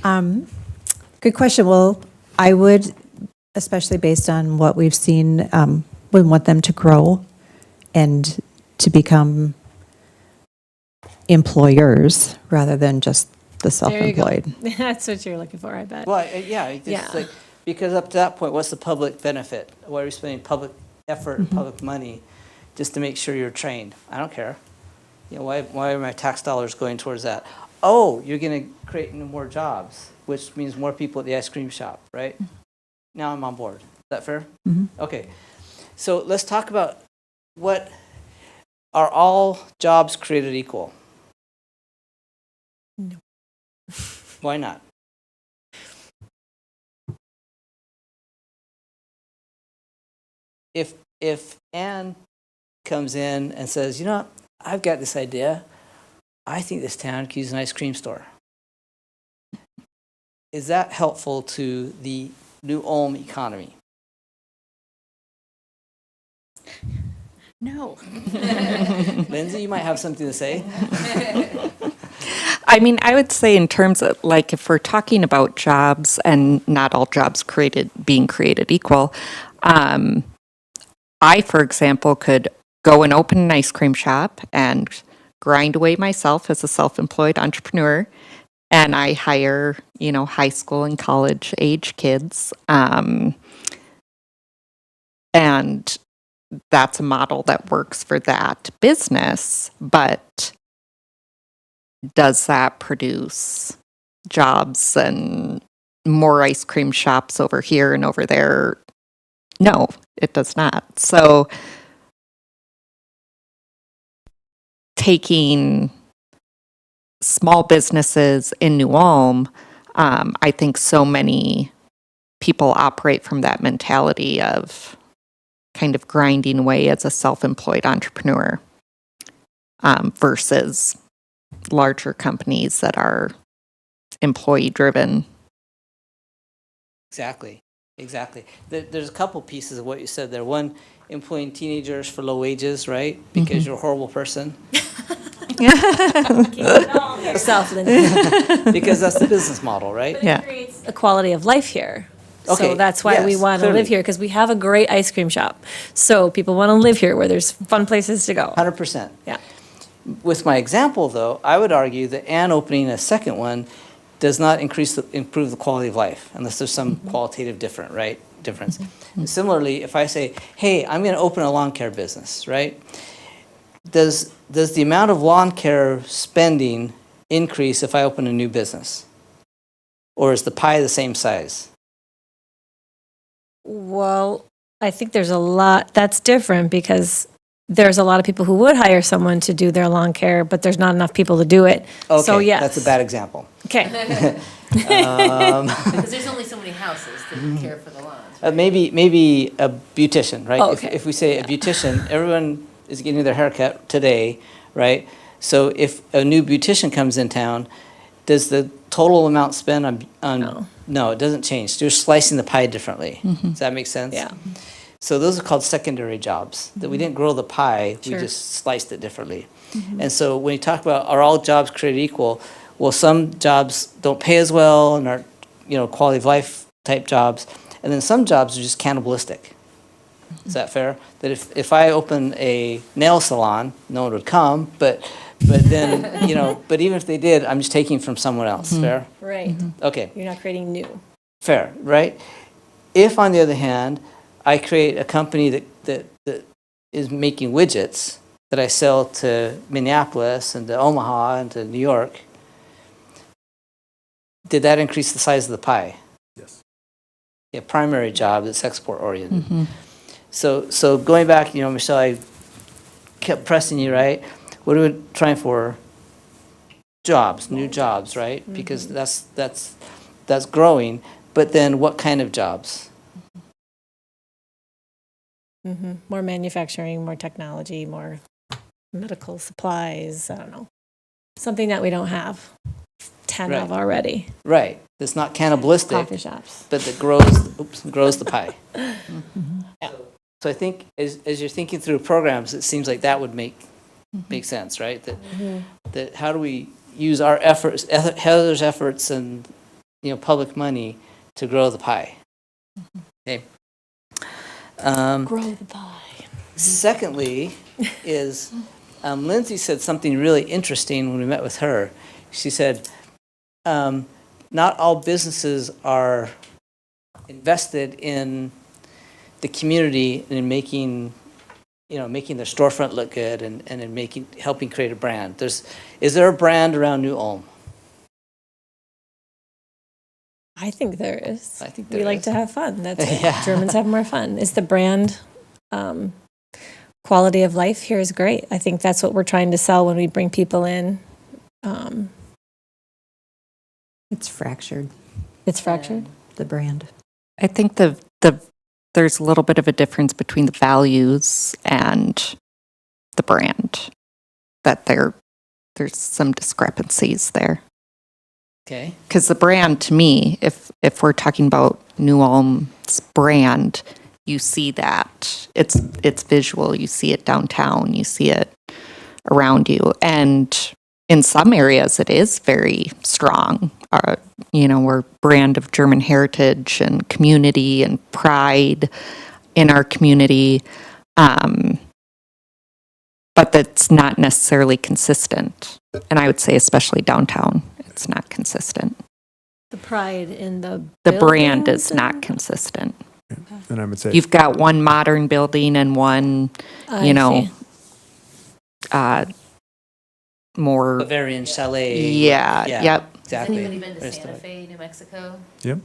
Good question. Well, I would, especially based on what we've seen, would want them to grow and to become employers rather than just the There you go. self-employed. That's what you're looking for, I bet. Well, yeah, it's Yeah. like, because up to that point, what's the public benefit? Why are we spending public effort and public money just to make sure you're trained? I don't care. You know, why are my tax dollars going towards that? Oh, you're going to create more jobs, which means more people at the ice cream shop, right? Now I'm on board. Is that fair? Okay. So let's talk about what are all jobs created equal? No. Why not? If Ann comes in and says, you know what, I've got this idea, I think this town could use an ice cream store. Is that helpful to the New Ulm economy? No. Lindsay, you might have something to say. I mean, I would say in terms of, like, if we're talking about jobs and not all jobs being created equal, I, for example, could go and open an ice cream shop and grind away myself as a self-employed entrepreneur. And I hire, high school and college age kids. And that's a model that works for that business. But does that produce jobs and more ice cream shops over here and over there? No, it does not. So taking small businesses in New Ulm, I think so many people operate from that mentality of kind of grinding away as a self-employed entrepreneur versus larger companies that are employee-driven. Exactly. There's a couple pieces of what you said there. One, employing teenagers for low wages, right? Because you're a horrible person. Yourself, Lindsay. Because that's the business model, right? Yeah. Creates a quality of life here. Okay, So that's why we yes, want to clearly. live here, because we have a great ice cream shop. So people want to live here where there's fun places to go. 100%. Yeah. With my example, though, I would argue that Ann opening a second one does not improve the quality of life unless there's some qualitative difference. Similarly, if I say, hey, I'm going to open a lawn care business, right? Does the amount of lawn care spending increase if I open a new business? Or is the pie the same size? Well, I think there's a lot that's different, because there's a lot of people who would hire someone to do their lawn care, but there's not enough people to do it. Okay, So yes. that's a bad example. Okay. Because there's only so many houses that care for the lawns. Maybe a beautician, right? Oh, If- okay. If we say a beautician, everyone is getting their haircut today, right? So if a new beautician comes in town, does the total amount spent on no, it doesn't change. You're slicing the pie differently. Does that make sense? Yeah. So those are called secondary jobs, that we didn't grow the pie, we Sure. just sliced it differently. And so when you talk about, are all jobs created equal? Well, some jobs don't pay as well and are, quality of life type jobs. And then some jobs are just cannibalistic. Is that fair? That if I open a nail salon, no one would come, but then, but even if they did, I'm just taking from someone else. Fair? Right. Okay. You're not creating new. Fair, right? If, on the other hand, I create a company that is making widgets that I sell to Minneapolis and to Omaha and to New York, did that increase the size of the pie? Yes. Yeah, primary job that's export oriented. So going back, Michelle, I kept pressing you, right? What are we trying for? Jobs, new jobs, right? Because that's growing. But then what kind of jobs? More manufacturing, more technology, more medical supplies, I don't know. Something that we don't have 10 of Right. already. Right. That's not cannibalistic, Coffee shops. but that grows the pie. So I think as you're thinking through programs, it seems like that would make sense, right? That how do we use our efforts, Heather's efforts, and public money to grow the pie? Okay. Grow the pie. Secondly, is Lindsay said something really interesting when we met with her. She said, not all businesses are invested in the community and in making their storefront look good and in helping create a brand. Is there a brand around New Ulm? I think there is. I think We there like is. to have fun. That's it. Yeah. Germans have more fun. Is the brand quality of life here is great. I think that's what we're trying to sell when we bring people in. It's fractured, It's fractured. the brand. I think there's a little bit of a difference between the values and the brand, that there's some discrepancies there. Okay. Because the brand, to me, if we're talking about New Ulm's brand, you see that it's visual. You see it downtown. You see it around you, and in some areas it is very strong. We're brand of German heritage and community and pride in our community, but that's not necessarily consistent. And I would say, especially downtown, it's not consistent. The pride in the Brand buildings is not and- consistent. And I would say, You've got one modern building and one, I see. more. Bavarian chalet. Yeah, yep. Exactly. Has anybody been to There's Santa the- Fe, New Mexico? yep.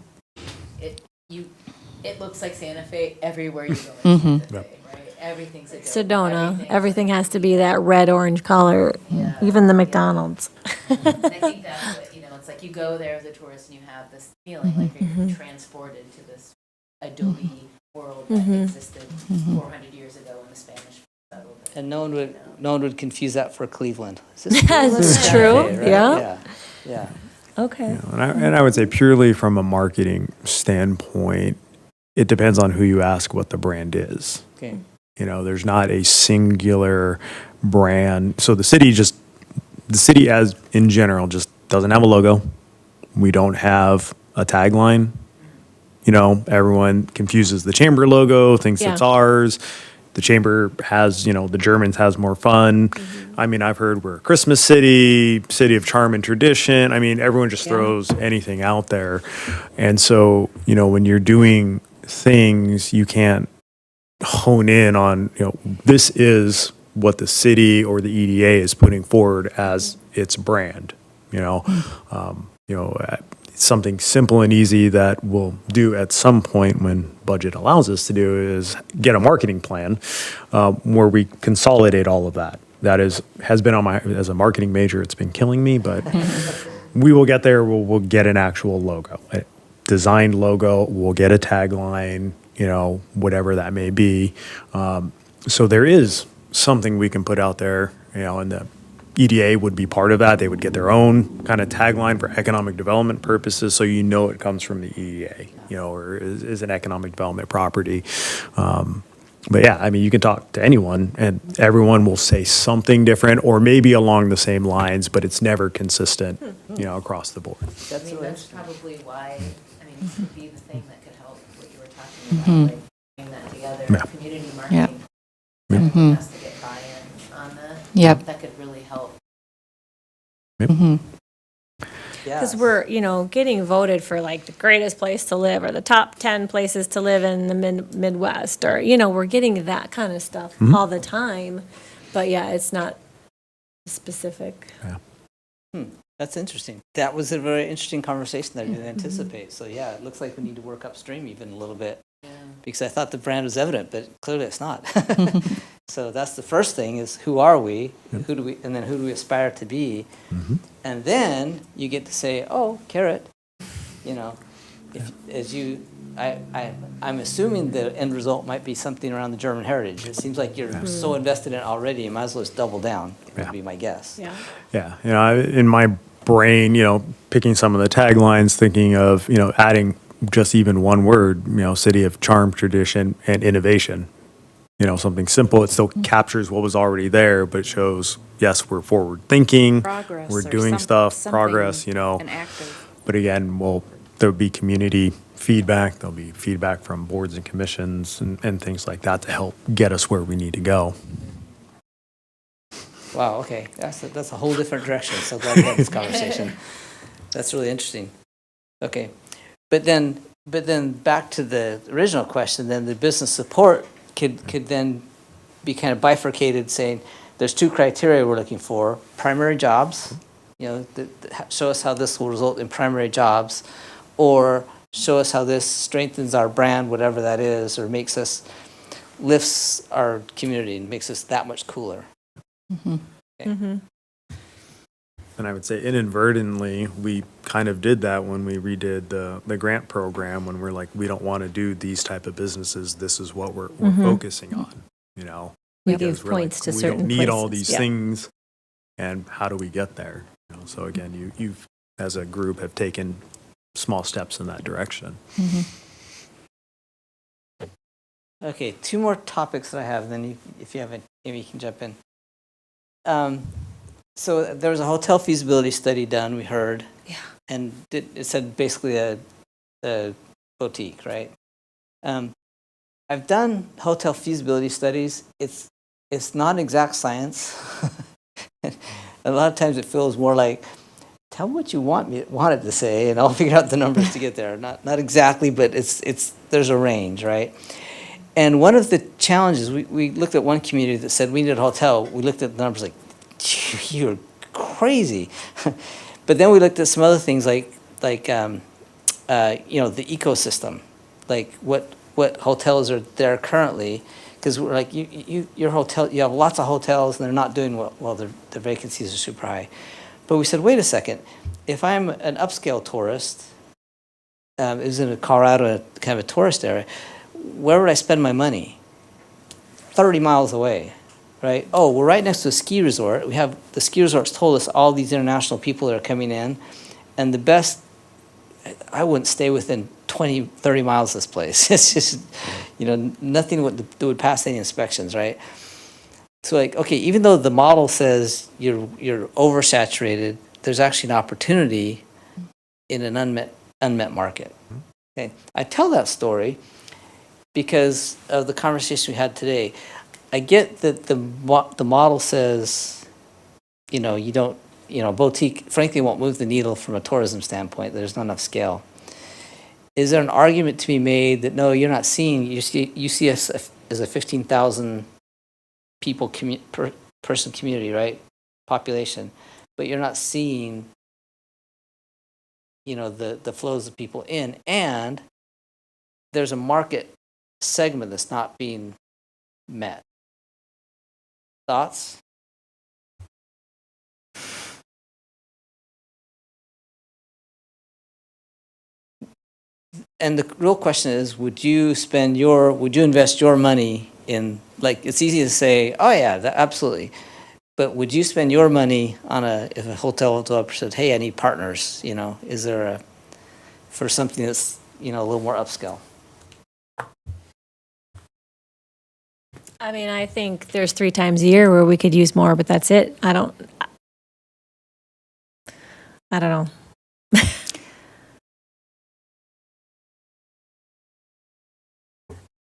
It looks like Santa Fe everywhere you go in Santa Fe, right? Everything's a Sedona. Everything has to be that red orange color. Yeah. Even the McDonald's. And I think that's what, it's like you go there as a tourist and you have this feeling like you're transported to this Adobe world that existed 400 years ago when the Spanish settled it. And no one would confuse that for Cleveland. Is this That's Santa true. Fe, right? Yeah. Yeah. Okay. And I would say purely from a marketing standpoint, it depends on who you ask what the brand is. Okay. There's not a singular brand. So the city as in general just doesn't have a logo. We don't have a tagline. Everyone confuses the chamber logo, thinks it's Yeah. ours. The chamber has, the Germans has more fun. I mean, I've heard we're a Christmas city of charm and tradition. I mean, everyone just throws anything out there. And so, when you're doing things, you can't hone in on, this is what the city or the EDA is putting forward as its brand, something simple and easy that we'll do at some point when budget allows us to do is get a marketing plan where we consolidate all of that. That has been on as a marketing major, it's been killing me, but we will get there. We'll get an actual logo, a designed logo. We'll get a tagline, whatever that may be. So there is something we can put out there, and the EDA would be part of that. They would get their own kind of tagline for economic development purposes, so it comes from the EDA, or is an economic development property. But yeah, I mean, you can talk to anyone, and everyone will say something different, or maybe along the same lines, but it's never consistent, across the board. That's probably why, this would be the thing that could help what you were talking about, like putting that together, Yeah. community Yeah. marketing. Everyone has to get buy-in on that. Yep. That could really help. Because we're, getting voted for like the greatest place to live or the top 10 places to live in the Midwest, or, we're getting that kind of stuff all the time. But yeah, it's not specific. That's interesting. That was a very interesting conversation that I didn't anticipate. So yeah, it looks like we need to work upstream even a little bit. Because I thought the brand was evident, but clearly it's not. So that's the first thing is who are we? Who do we, and then who do we aspire to be? And then you get to say, oh, carrot, you know, if, as you, I'm assuming the end result might be something around the German heritage. It seems like you're so invested in it already, you might as well just double down, would be my guess. Yeah. Yeah, in my brain, picking some of the taglines, thinking of, adding just even one word, city of charm, tradition, and innovation. Something simple. It still captures what was already there, but it shows, yes, we're forward thinking. Progress. We're or doing stuff, progress, An active. But again, there'll be community feedback. There'll be feedback from boards and commissions and things like that to help get us where we need to go. Wow, okay, that's a whole different direction. So glad we had this conversation. That's really interesting. Okay, but then back to the original question. Then the business support could then be kind of bifurcated, saying there's two criteria we're looking for: primary jobs, show us how this will result in primary jobs, or show us how this strengthens our brand, whatever that is, or lifts our community and makes us that much cooler. And I would say inadvertently, we kind of did that when we redid the grant program, when we're like, we don't want to do these type of businesses. This is what we're focusing on, We because give we're points to certain We don't need all places, these yeah. things, and how do we get there? So again, you've, as a group, have taken small steps in that direction. Okay, two more topics that I have, then if you have it, maybe you can jump in. So there was a hotel feasibility study done, we heard. Yeah. And it said basically a boutique, right? I've done hotel feasibility studies. It's not exact science. A lot of times it feels more like, tell me what you want it to say, and I'll figure out the numbers to get there. Not exactly, but there's a range, right? And one of the challenges, we looked at one community that said we need a hotel. We looked at the numbers like, you're crazy. But then we looked at some other things like the ecosystem, like what hotels are there currently, because we're like your hotel, you have lots of hotels and they're not doing well. Their vacancies are super high. But we said, wait a second, if I'm an upscale tourist, is in Colorado, kind of a tourist area, where would I spend my money? 30 miles away, right? Oh, we're right next to a ski resort. The ski resort's told us all these international people that are coming in, and the best, I wouldn't stay within 20, 30 miles of this place. It's just, nothing that would pass any inspections, right? So like, okay, even though the model says you're oversaturated, there's actually an opportunity in an unmet market. Okay, I tell that story because of the conversation we had today. I get that the model says, you don't, boutique, frankly, won't move the needle from a tourism standpoint. There's not enough scale. Is there an argument to be made that, no, you're not seeing, you see us as a 15,000 people person community, right? Population, but you're not seeing, the flows of people in, and there's a market segment that's not being met. Thoughts? And the real question is, would you invest your money in, like, it's easy to say, oh yeah, absolutely. But would you spend your money on if a hotel developer said, hey, I need partners, is there for something that's, a little more upscale? I mean, I think there's 3 times a year where we could use more, but that's it. I don't know.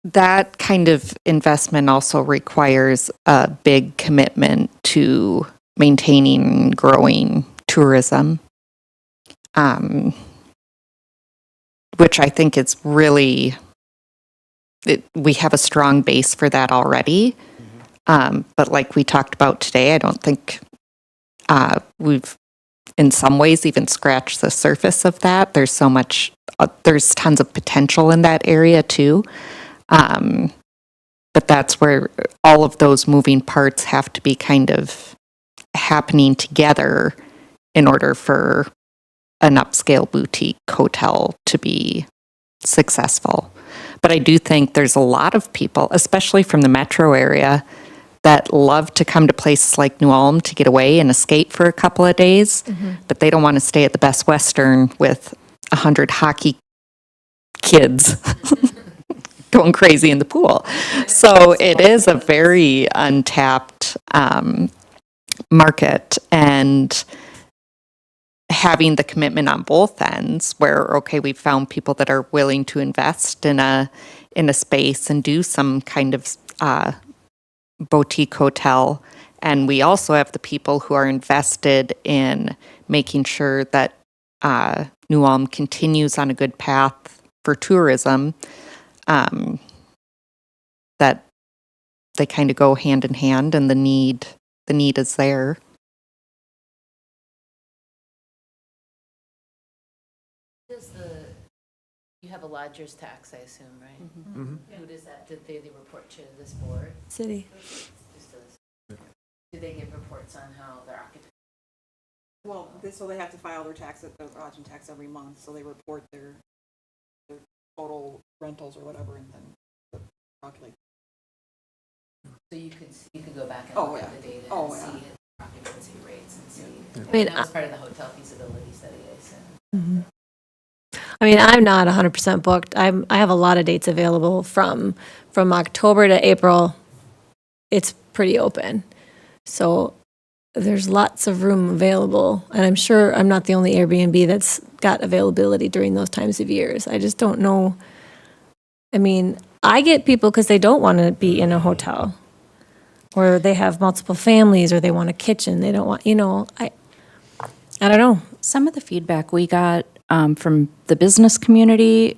That kind of investment also requires a big commitment to maintaining and growing tourism, which I think is really, we have a strong base for that already. But like we talked about today, I don't think we've in some ways even scratch the surface of that. There's so much, there's tons of potential in that area too. But that's where all of those moving parts have to be kind of happening together in order for an upscale boutique hotel to be successful. But I do think there's a lot of people, especially from the metro area, that love to come to places like New Ulm to get away and escape for a couple of days, but they don't want to stay at the Best Western with 100 hockey kids going crazy in the pool. So it is a very untapped market, and having the commitment on both ends where, okay, we've found people that are willing to invest in a space and do some kind of boutique hotel. And we also have the people who are invested in making sure that New Ulm continues on a good path for tourism, that they kind of go hand in hand, and the need is there. You have a lodger's tax, I assume, right? Who does that, did they report to this board? City. Do they give reports on how their occupancy? Well, so they have to file their lodging tax every month, so they report their total rentals or whatever, and then calculate. So you could go back and Oh, look yeah. at the data Oh, and yeah. see occupancy rates and see. I mean, That was part of the hotel feasibility study, I assume. I mean, I'm not 100% booked. I have a lot of dates available from October to April. It's pretty open. So there's lots of room available, and I'm sure I'm not the only Airbnb that's got availability during those times of years. I just don't know. I mean, I get people because they don't want to be in a hotel, or they have multiple families, or they want a kitchen. They don't want, I don't know. Some of the feedback we got from the business community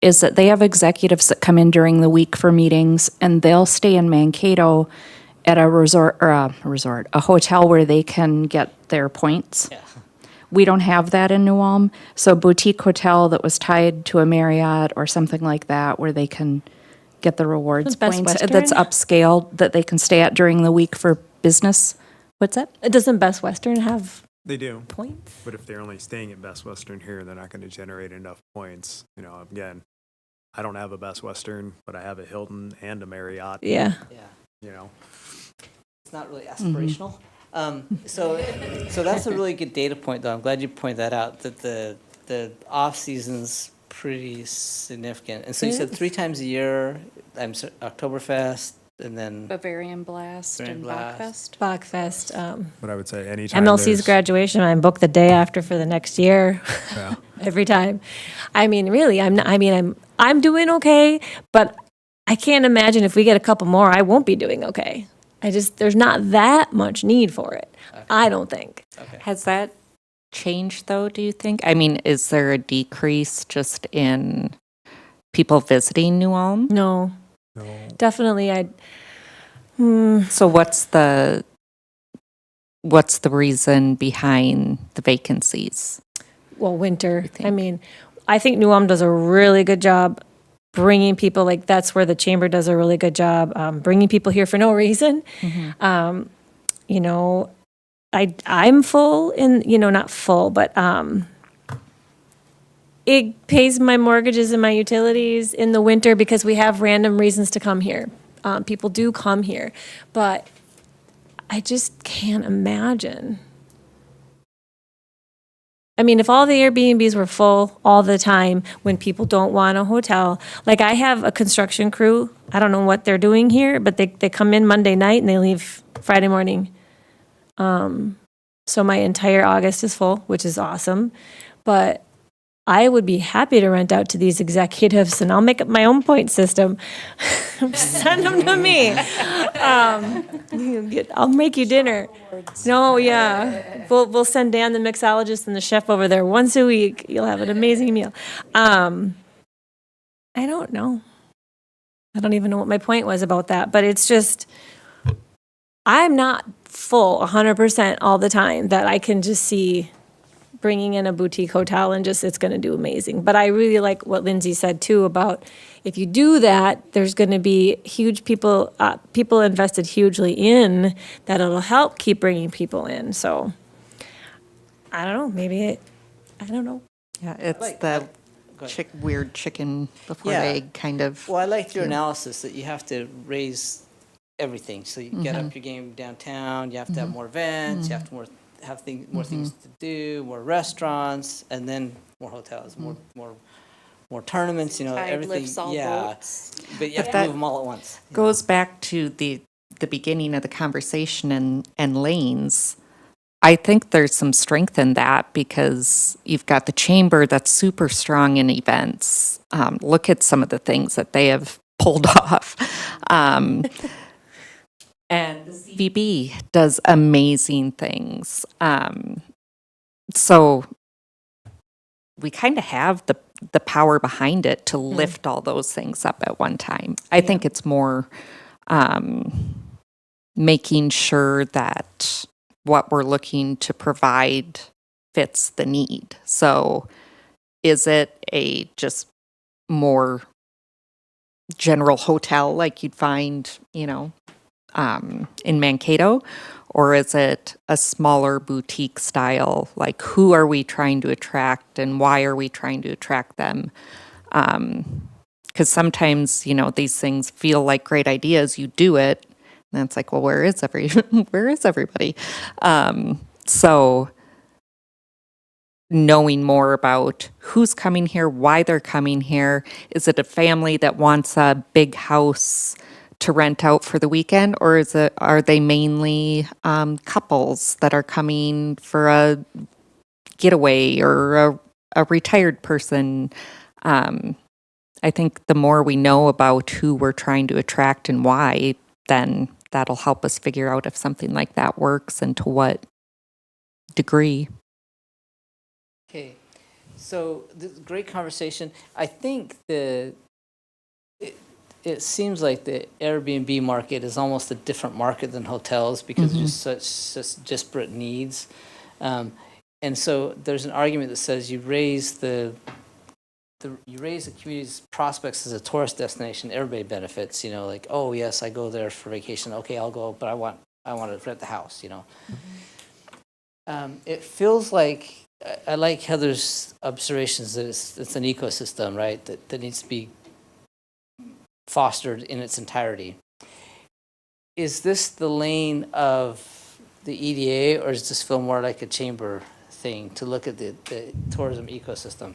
is that they have executives that come in during the week for meetings, and they'll stay in Mankato at a hotel where they can get their points. Yeah. We don't have that in New Ulm. So boutique hotel that was tied to a Marriott or something like that, where they can get the rewards Best points Western? that's upscaled, that they can stay at during the week for business. What's that? Doesn't Best Western have They do. points? But if they're only staying at Best Western here, they're not going to generate enough points. Again, I don't have a Best Western, but I have a Hilton and a Marriott. Yeah. Yeah. It's not really aspirational. So that's a really good data point, though. I'm glad you pointed that out, that the off season's pretty significant. And so you said 3 times a year, Oktoberfest, and then Bavarian Blast Bavarian and Blast. Bachfest. Bachfest. But I would say anytime MLC's there's- graduation, I'm booked the day after for the next year. Yeah. Every time. I mean, really, I'm doing okay, but I can't imagine if we get a couple more, I won't be doing okay. There's not that much need for it. I don't think. Has that changed though, do you think? I mean, is there a decrease just in people visiting New Ulm? No, No. definitely. So what's the reason behind the vacancies? Well, winter. think? I mean, I think New Ulm does a really good job bringing people, like that's where the chamber does a really good job, bringing people here for no reason. I'm full not full, but it pays my mortgages and my utilities in the winter because we have random reasons to come here. People do come here, but I just can't imagine. I mean, if all the Airbnbs were full all the time when people don't want a hotel, like I have a construction crew, I don't know what they're doing here, but they come in Monday night and they leave Friday morning. So my entire August is full, which is awesome. But I would be happy to rent out to these executives, and I'll make up my own point system. Send them to me. I'll make you dinner. No, yeah. We'll send Dan, the mixologist, and the chef over there once a week. You'll have an amazing meal. I don't know. I don't even know what my point was about that, but it's just, I'm not full 100% all the time that I can just see bringing in a boutique hotel and just, it's going to do amazing. But I really like what Lindsay said too about if you do that, there's going to be huge people invested hugely in that it'll help keep bringing people in. So I don't know, I don't know. Yeah, it's Like- the Go ahead. weird chicken before Yeah. the egg kind of. Well, I liked your analysis that you have to raise everything. So you get up your game downtown, you have to have more events, you have to have more things to do, more restaurants, and then more hotels, more tournaments, you know, Tide everything. lifts all Yeah, boats. but you have to that move them all at once. Goes back to the beginning of the conversation and lanes. I think there's some strength in that because you've got the chamber that's super strong in events. Look at some of the things that they have pulled off. And the CVB does amazing things. So we kind of have the power behind it to lift all those things up at one time. I think it's more making sure that what we're looking to provide fits the need. So is it a just more general hotel like you'd find, in Mankato? Or is it a smaller boutique style? Like, who are we trying to attract and why are we trying to attract them? Because sometimes, these things feel like great ideas. You do it, and it's like, well, where is everybody? So knowing more about who's coming here, why they're coming here. Is it a family that wants a big house to rent out for the weekend, or are they mainly couples that are coming for a getaway or a retired person? I think the more we know about who we're trying to attract and why, then that'll help us figure out if something like that works and to what degree. Okay, so this is a great conversation. I think it seems like the Airbnb market is almost a different market than hotels because there's such disparate needs. And so there's an argument that says you raise the community's prospects as a tourist destination, everybody benefits, like, oh yes, I go there for vacation. Okay, I'll go, but I want to rent the house, It feels like, I like Heather's observations that it's an ecosystem, right, that needs to be fostered in its entirety. Is this the lane of the EDA, or does this feel more like a chamber thing to look at the tourism ecosystem?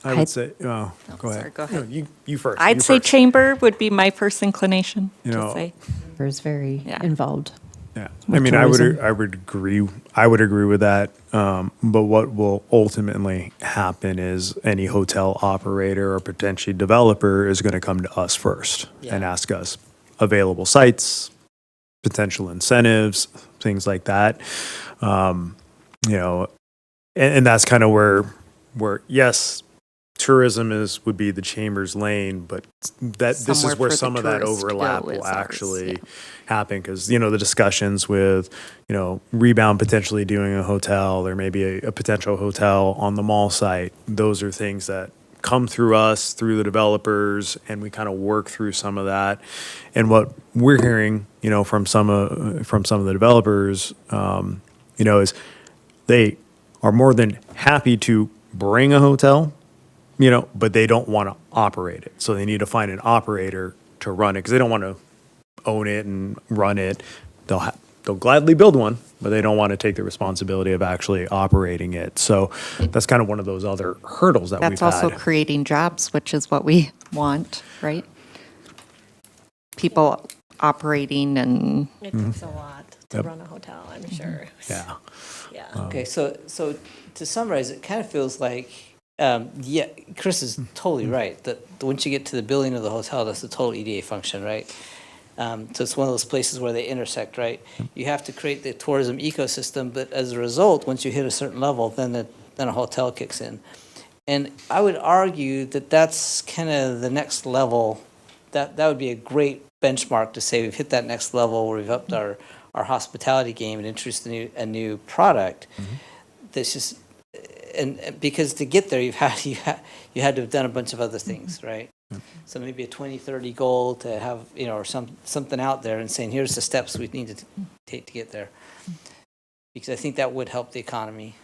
I would say, go ahead. sorry, go ahead. No, you first. I'd you say first. chamber would be my first inclination You to know, say. Is very Yeah. involved. Yeah, with I mean, tourism. I would agree. I would agree with that. But what will ultimately happen is any hotel operator or potentially developer is going to come to us first and Yeah. ask us available sites, potential incentives, things like that. And that's kind of where yes, tourism would be the chamber's lane, but this Somewhere is where for the some of that tourist to overlap go is will ours, actually yeah. happen because the discussions with Rebound potentially doing a hotel, there may be a potential hotel on the mall site. Those are things that come through us, through the developers, and we kind of work through some of that. And what we're hearing from some of the developers is they are more than happy to bring a hotel, but they don't want to operate it. So they need to find an operator to run it because they don't want to own it and run it. They'll gladly build one, but they don't want to take the responsibility of actually operating it. So that's kind of one of those other hurdles that That's we've had. also creating jobs, which is what we want, right? People operating and It takes a lot to Yep. run a hotel, I'm sure. Yeah. Yeah. Okay, so to summarize, it kind of feels like, Chris is totally right, that once you get to the building of the hotel, that's the total EDA function, right? So it's one of those places where they intersect, right? You have to create the tourism ecosystem, but as a result, once you hit a certain level, then a hotel kicks in. And I would argue that that's kind of the next level. That would be a great benchmark to say we've hit that next level where we've upped our our hospitality game and introduce a new product. That's just, and because to get there, you had to have done a bunch of other things, right? So maybe a 2030 goal to have, or something out there and saying, here's the steps we need to take to get there. Because I think that would help the economy.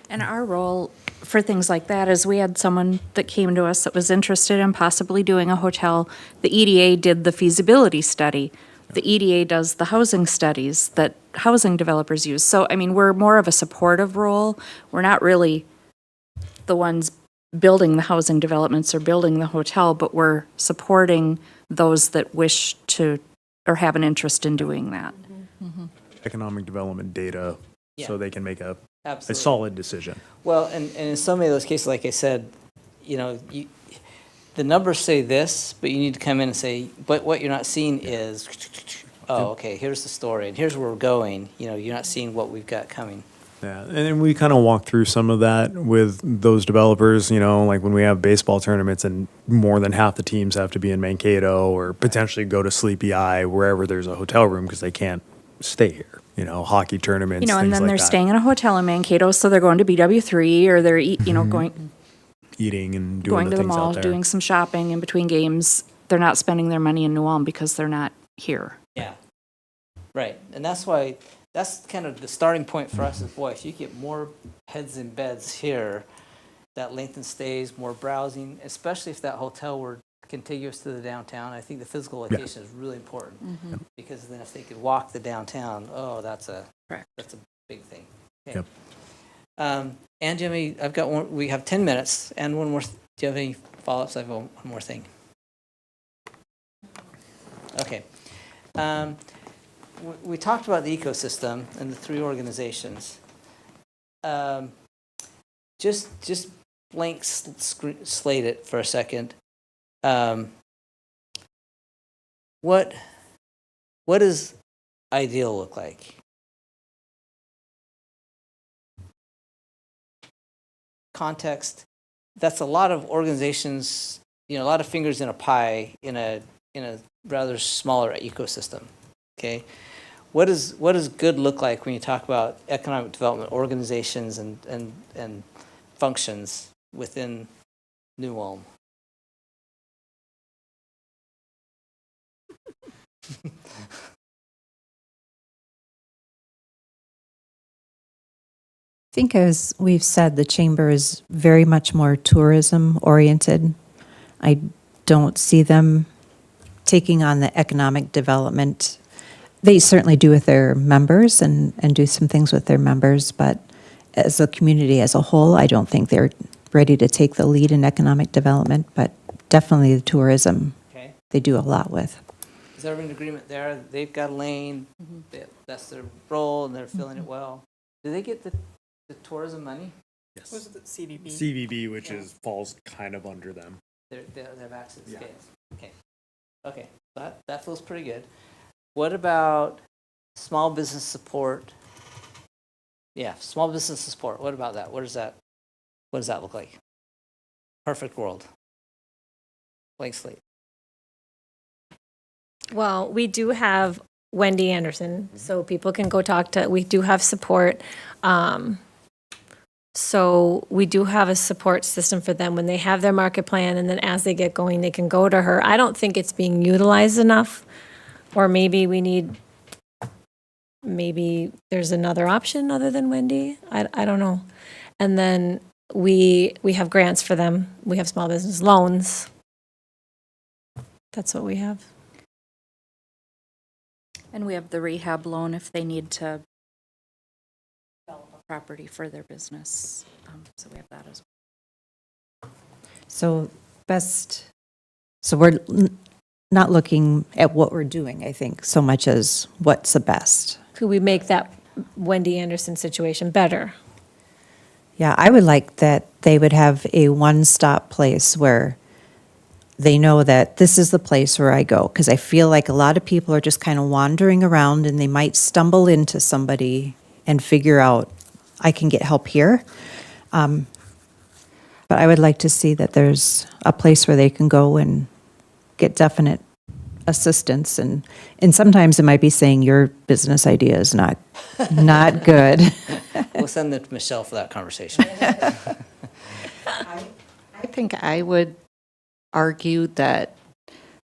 And our role for things like that is we had someone that came to us that was interested in possibly doing a hotel. The EDA did the feasibility study. The EDA does the housing studies that housing developers use. So, I mean, we're more of a supportive role. We're not really the ones building the housing developments or building the hotel, but we're supporting those that wish to or have an interest in doing that. Economic development data, so Yeah. they can make a Absolutely. solid decision. Well, and in so many of those cases, like I said, the numbers say this, but you need to come in and say, but what you're not seeing is, oh, okay, here's the story, and here's where we're going. You're not seeing what we've got coming. Yeah, and then we kind of walk through some of that with those developers, like when we have baseball tournaments and more than half the teams have to be in Mankato or potentially go to Sleepy Eye, wherever there's a hotel room because they can't stay here. Hockey tournaments, And things then like they're that. staying in a hotel in Mankato, so they're going to BW3 or they're, going Eating and doing to the the things mall, out there. doing some shopping in between games. They're not spending their money in New Ulm because they're not here. Yeah. Right. And that's kind of the starting point for us is, boy, if you get more heads in beds here, that lengthens stays, more browsing, especially if that hotel were contiguous to the downtown. I think the physical location is really important because then if they could walk the downtown, that's a big thing. Okay. Yep. And Jimmy, I've got one. We have 10 minutes and one more. Do you have any follow-ups? I have one more thing. Okay. We talked about the ecosystem and the three organizations. Just blank slate it for a second. What does ideal look like? Context. That's a lot of organizations. A lot of fingers in a pie in a rather smaller ecosystem. Okay, what does good look like when you talk about economic development organizations and functions within New Ulm? I think, as we've said, the chamber is very much more tourism oriented. I don't see them taking on the economic development. They certainly do with their members and do some things with their members, but as a community as a whole, I don't think they're ready to take the lead in economic development, but definitely the tourism Okay, they do a lot with. is there an agreement there? They've got a lane. That's their role, and they're filling it well. Do they get the tourism money? Yes. Was it the CVB? CVB, which falls kind of under them. They have access to Yeah. scales. Okay. That feels pretty good. What about small business support? Yeah, small business support. What about that? What does that look like? Perfect world. Blank slate. Well, we do have Wendy Anderson, so people can go talk to, we do have support. So we do have a support system for them when they have their market plan, and then as they get going, they can go to her. I don't think it's being utilized enough, or maybe maybe there's another option other than Wendy. I don't know. And then we have grants for them. We have small business loans. That's what we have. And we have the rehab loan if they need to develop a property for their business. So we have that as well. So we're not looking at what we're doing, I think, so much as what's the best. Could we make that Wendy Anderson situation better? Yeah, I would like that they would have a one-stop place where they know that this is the place where I go, because I feel like a lot of people are just kind of wandering around and they might stumble into somebody and figure out, I can get help here. But I would like to see that there's a place where they can go and get definite assistance, and sometimes it might be saying your business idea is not good. We'll send it to Michelle for that conversation. I think I would argue that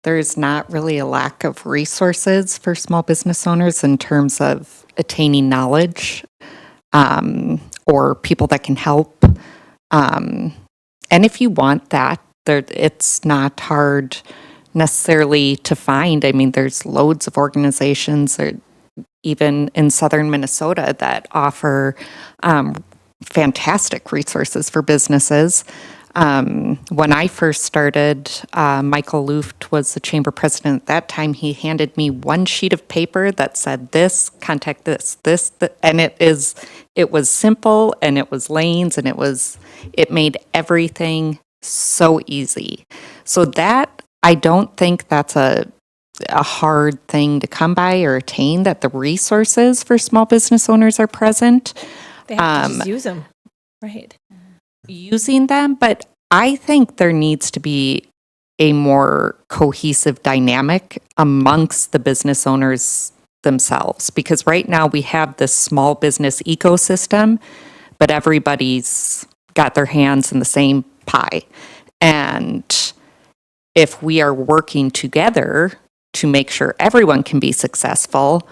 there's not really a lack of resources for small business owners in terms of attaining knowledge or people that can help. And if you want that, it's not hard necessarily to find. I mean, there's loads of organizations, or even in southern Minnesota, that offer fantastic resources for businesses. When I first started, Michael Luft was the chamber president at that time. He handed me one sheet of paper that said this, contact this, and it was simple, and it was lanes, and it made everything so easy. So that, I don't think that's a hard thing to come by or attain, that the resources for small business owners are present. They have to just use them, right? Using them, but I think there needs to be a more cohesive dynamic amongst the business owners themselves, because right now we have this small business ecosystem, but everybody's got their hands in the same pie. And if we are working together to make sure everyone can be successful,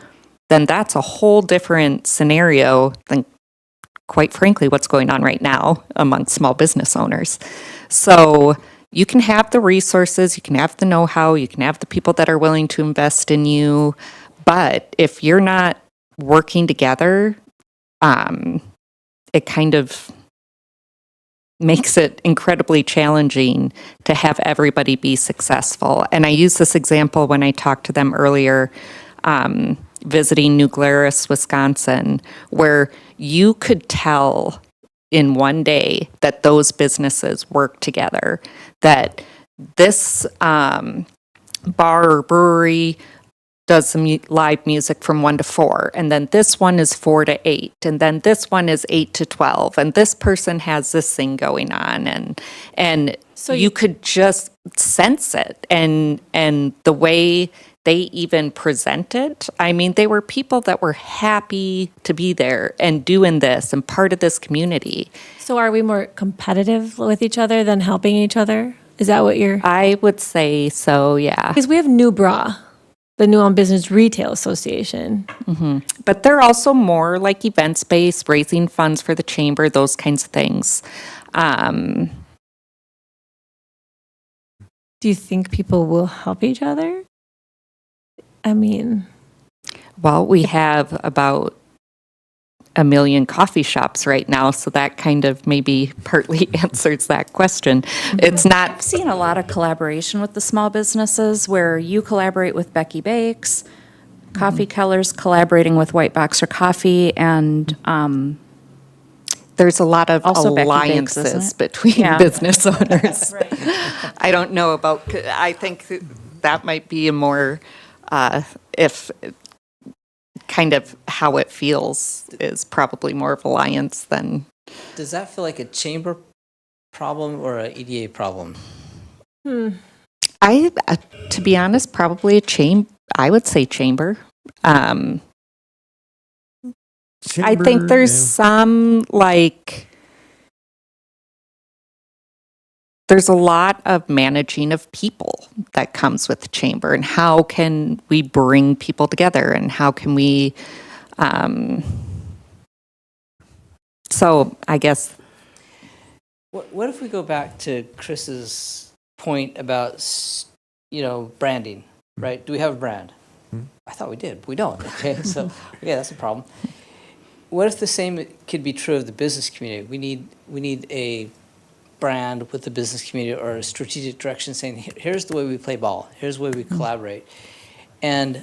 then that's a whole different scenario than, quite frankly, what's going on right now among small business owners. So you can have the resources, you can have the know-how, you can have the people that are willing to invest in you, but if you're not working together, it kind of makes it incredibly challenging to have everybody be successful. And I use this example when I talked to them earlier, visiting New Glarus, Wisconsin, where you could tell in one day that those businesses work together, that this bar or brewery does some live music from 1 to 4, and then this one is 4 to 8, and then this one is 8 to 12, and this person has this thing going on, and so you could just sense it, and the way they even presented, I mean, they were people that were happy to be there and doing this and part of this community. So are we more competitive with each other than helping each other? Is that what you're? I would say so, yeah. Because we have New Bra, the New Ulm Business Retail Association. But they're also more like events-based, raising funds for the chamber, those kinds of things. Do you think people will help each other? I mean, Well, we have about 1 million coffee shops right now, so that kind of maybe partly answers that question. It's not, I've seen a lot of collaboration with the small businesses where you collaborate with Becky Bakes, Coffee Colors collaborating with White Boxer Coffee, and there's a lot of Also Becky Bakes, isn't alliances it? between Yeah. business owners. I don't know about, I think that might be a more, if kind of how it feels is probably more of alliance than, Does that feel like a chamber problem or an EDA problem? to be honest, probably I would say chamber. I think there's some, like, there's a lot of managing of people that comes with the chamber, and how can we bring people together, and how can we, so I guess, What if we go back to Chris's point about, branding, right? Do we have a brand? I thought we did. We don't. Okay, so that's a problem. What if the same could be true of the business community? We need a brand with the business community, or a strategic direction saying, here's the way we play ball. Here's the way we collaborate, and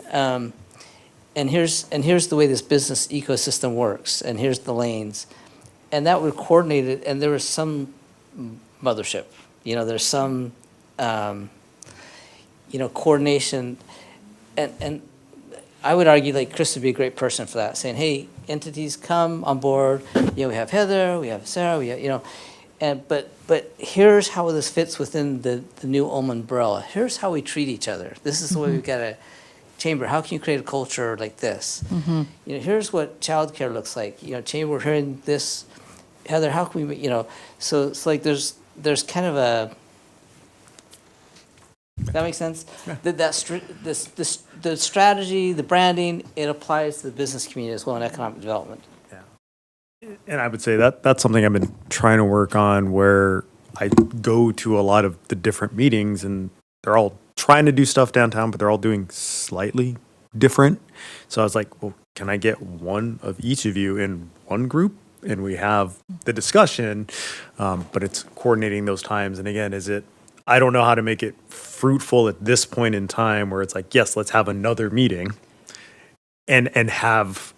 here's the way this business ecosystem works, and here's the lanes, and that would coordinate it. And there was some mothership, there's some coordination, and I would argue like Chris would be a great person for that, saying, hey, entities come on board. We have Heather, we have Sarah, we have, but but here's how this fits within the new Ulm umbrella. Here's how we treat each other. This is the way we've got a chamber. How can you create a culture like this? You know, here's what childcare looks like. You know, chamber, we're hearing this. Heather, how can we, you know, so it's like there's kind of a, does that make sense? The strategy, the branding, it applies to the business community as well in economic development. And I would say that that's something I've been trying to work on, where I go to a lot of the different meetings and they're all trying to do stuff downtown, but they're all doing slightly different. So I was like, well, can I get one of each of you in one group? And we have the discussion, but it's coordinating those times. And again, I don't know how to make it fruitful at this point in time where it's like, yes, let's have another meeting and have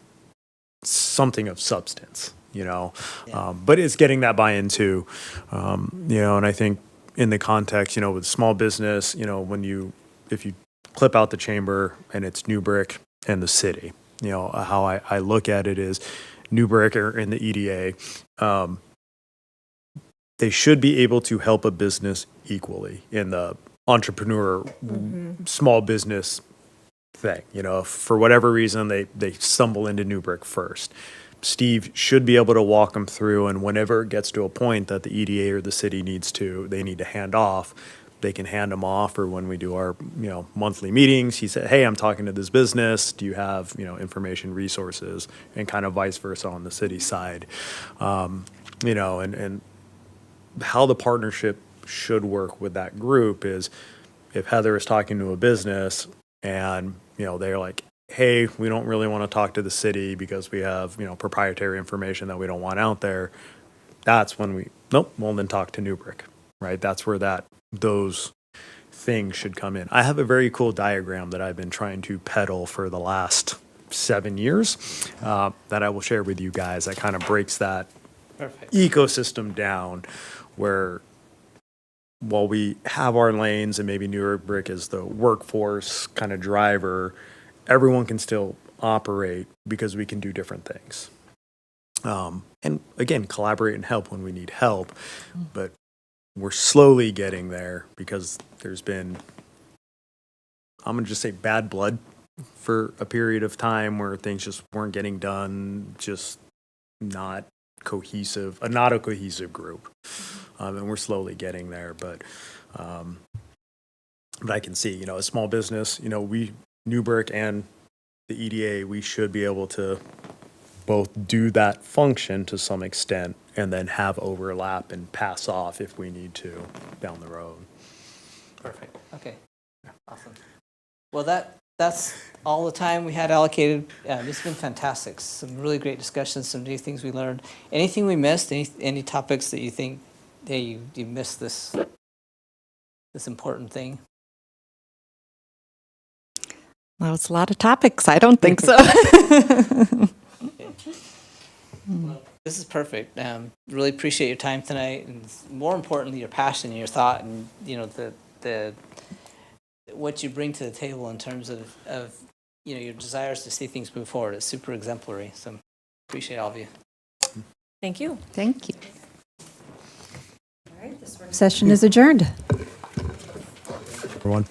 something of substance, you know. But it's getting that buy-in too, you know. And I think in the context, you know, with small business, you know, if you clip out the chamber and it's Newbrick and the city, you know, how I look at it is Newbrick or in the EDA, they should be able to help a business equally in the entrepreneur small business thing. You know, if for whatever reason they stumble into Newbrick first, Steve should be able to walk them through, and whenever it gets to a point that the EDA or the city need to hand off, they can hand them off. Or when we do our, you know, monthly meetings, he said, hey, I'm talking to this business, do you have, you know, information, resources, and kind of vice versa on the city side. You know, and how the partnership should work with that group is, if Heather is talking to a business and, you know, they're like, hey, we don't really want to talk to the city because we have, you know, proprietary information that we don't want out there, that's when we'll then talk to Newbrick, right? That's where those things should come in. I have a very cool diagram that I've been trying to peddle for the last 7 years that I will share with you guys that kind of breaks that ecosystem down, where while we have our lanes and maybe Newbrick is the workforce kind of driver, everyone can still operate because we can do different things. And again, collaborate and help when we need help. But we're slowly getting there because there's been, I'm going to just say, bad blood for a period of time where things just weren't getting done, just not a cohesive group. And we're slowly getting there. But I can see, you know, a small business, you know, Newbrick and the EDA, we should be able to both do that function to some extent and then have overlap and pass off if we need to down the road. Perfect. Okay. Awesome. Well, that's all the time we had allocated. This has been fantastic. Some really great discussions, some new things we learned. Anything we missed? Any topics that you think, hey, you missed this important thing? Well, it's a lot of topics. I don't think so. Well, this is perfect. Really appreciate your time tonight, and more importantly, your passion and your thought, and you know the what you bring to the table in terms of you know your desires to see things move forward. It's super exemplary. So appreciate all of you. Thank you. Thank you. Session is adjourned. Everyone.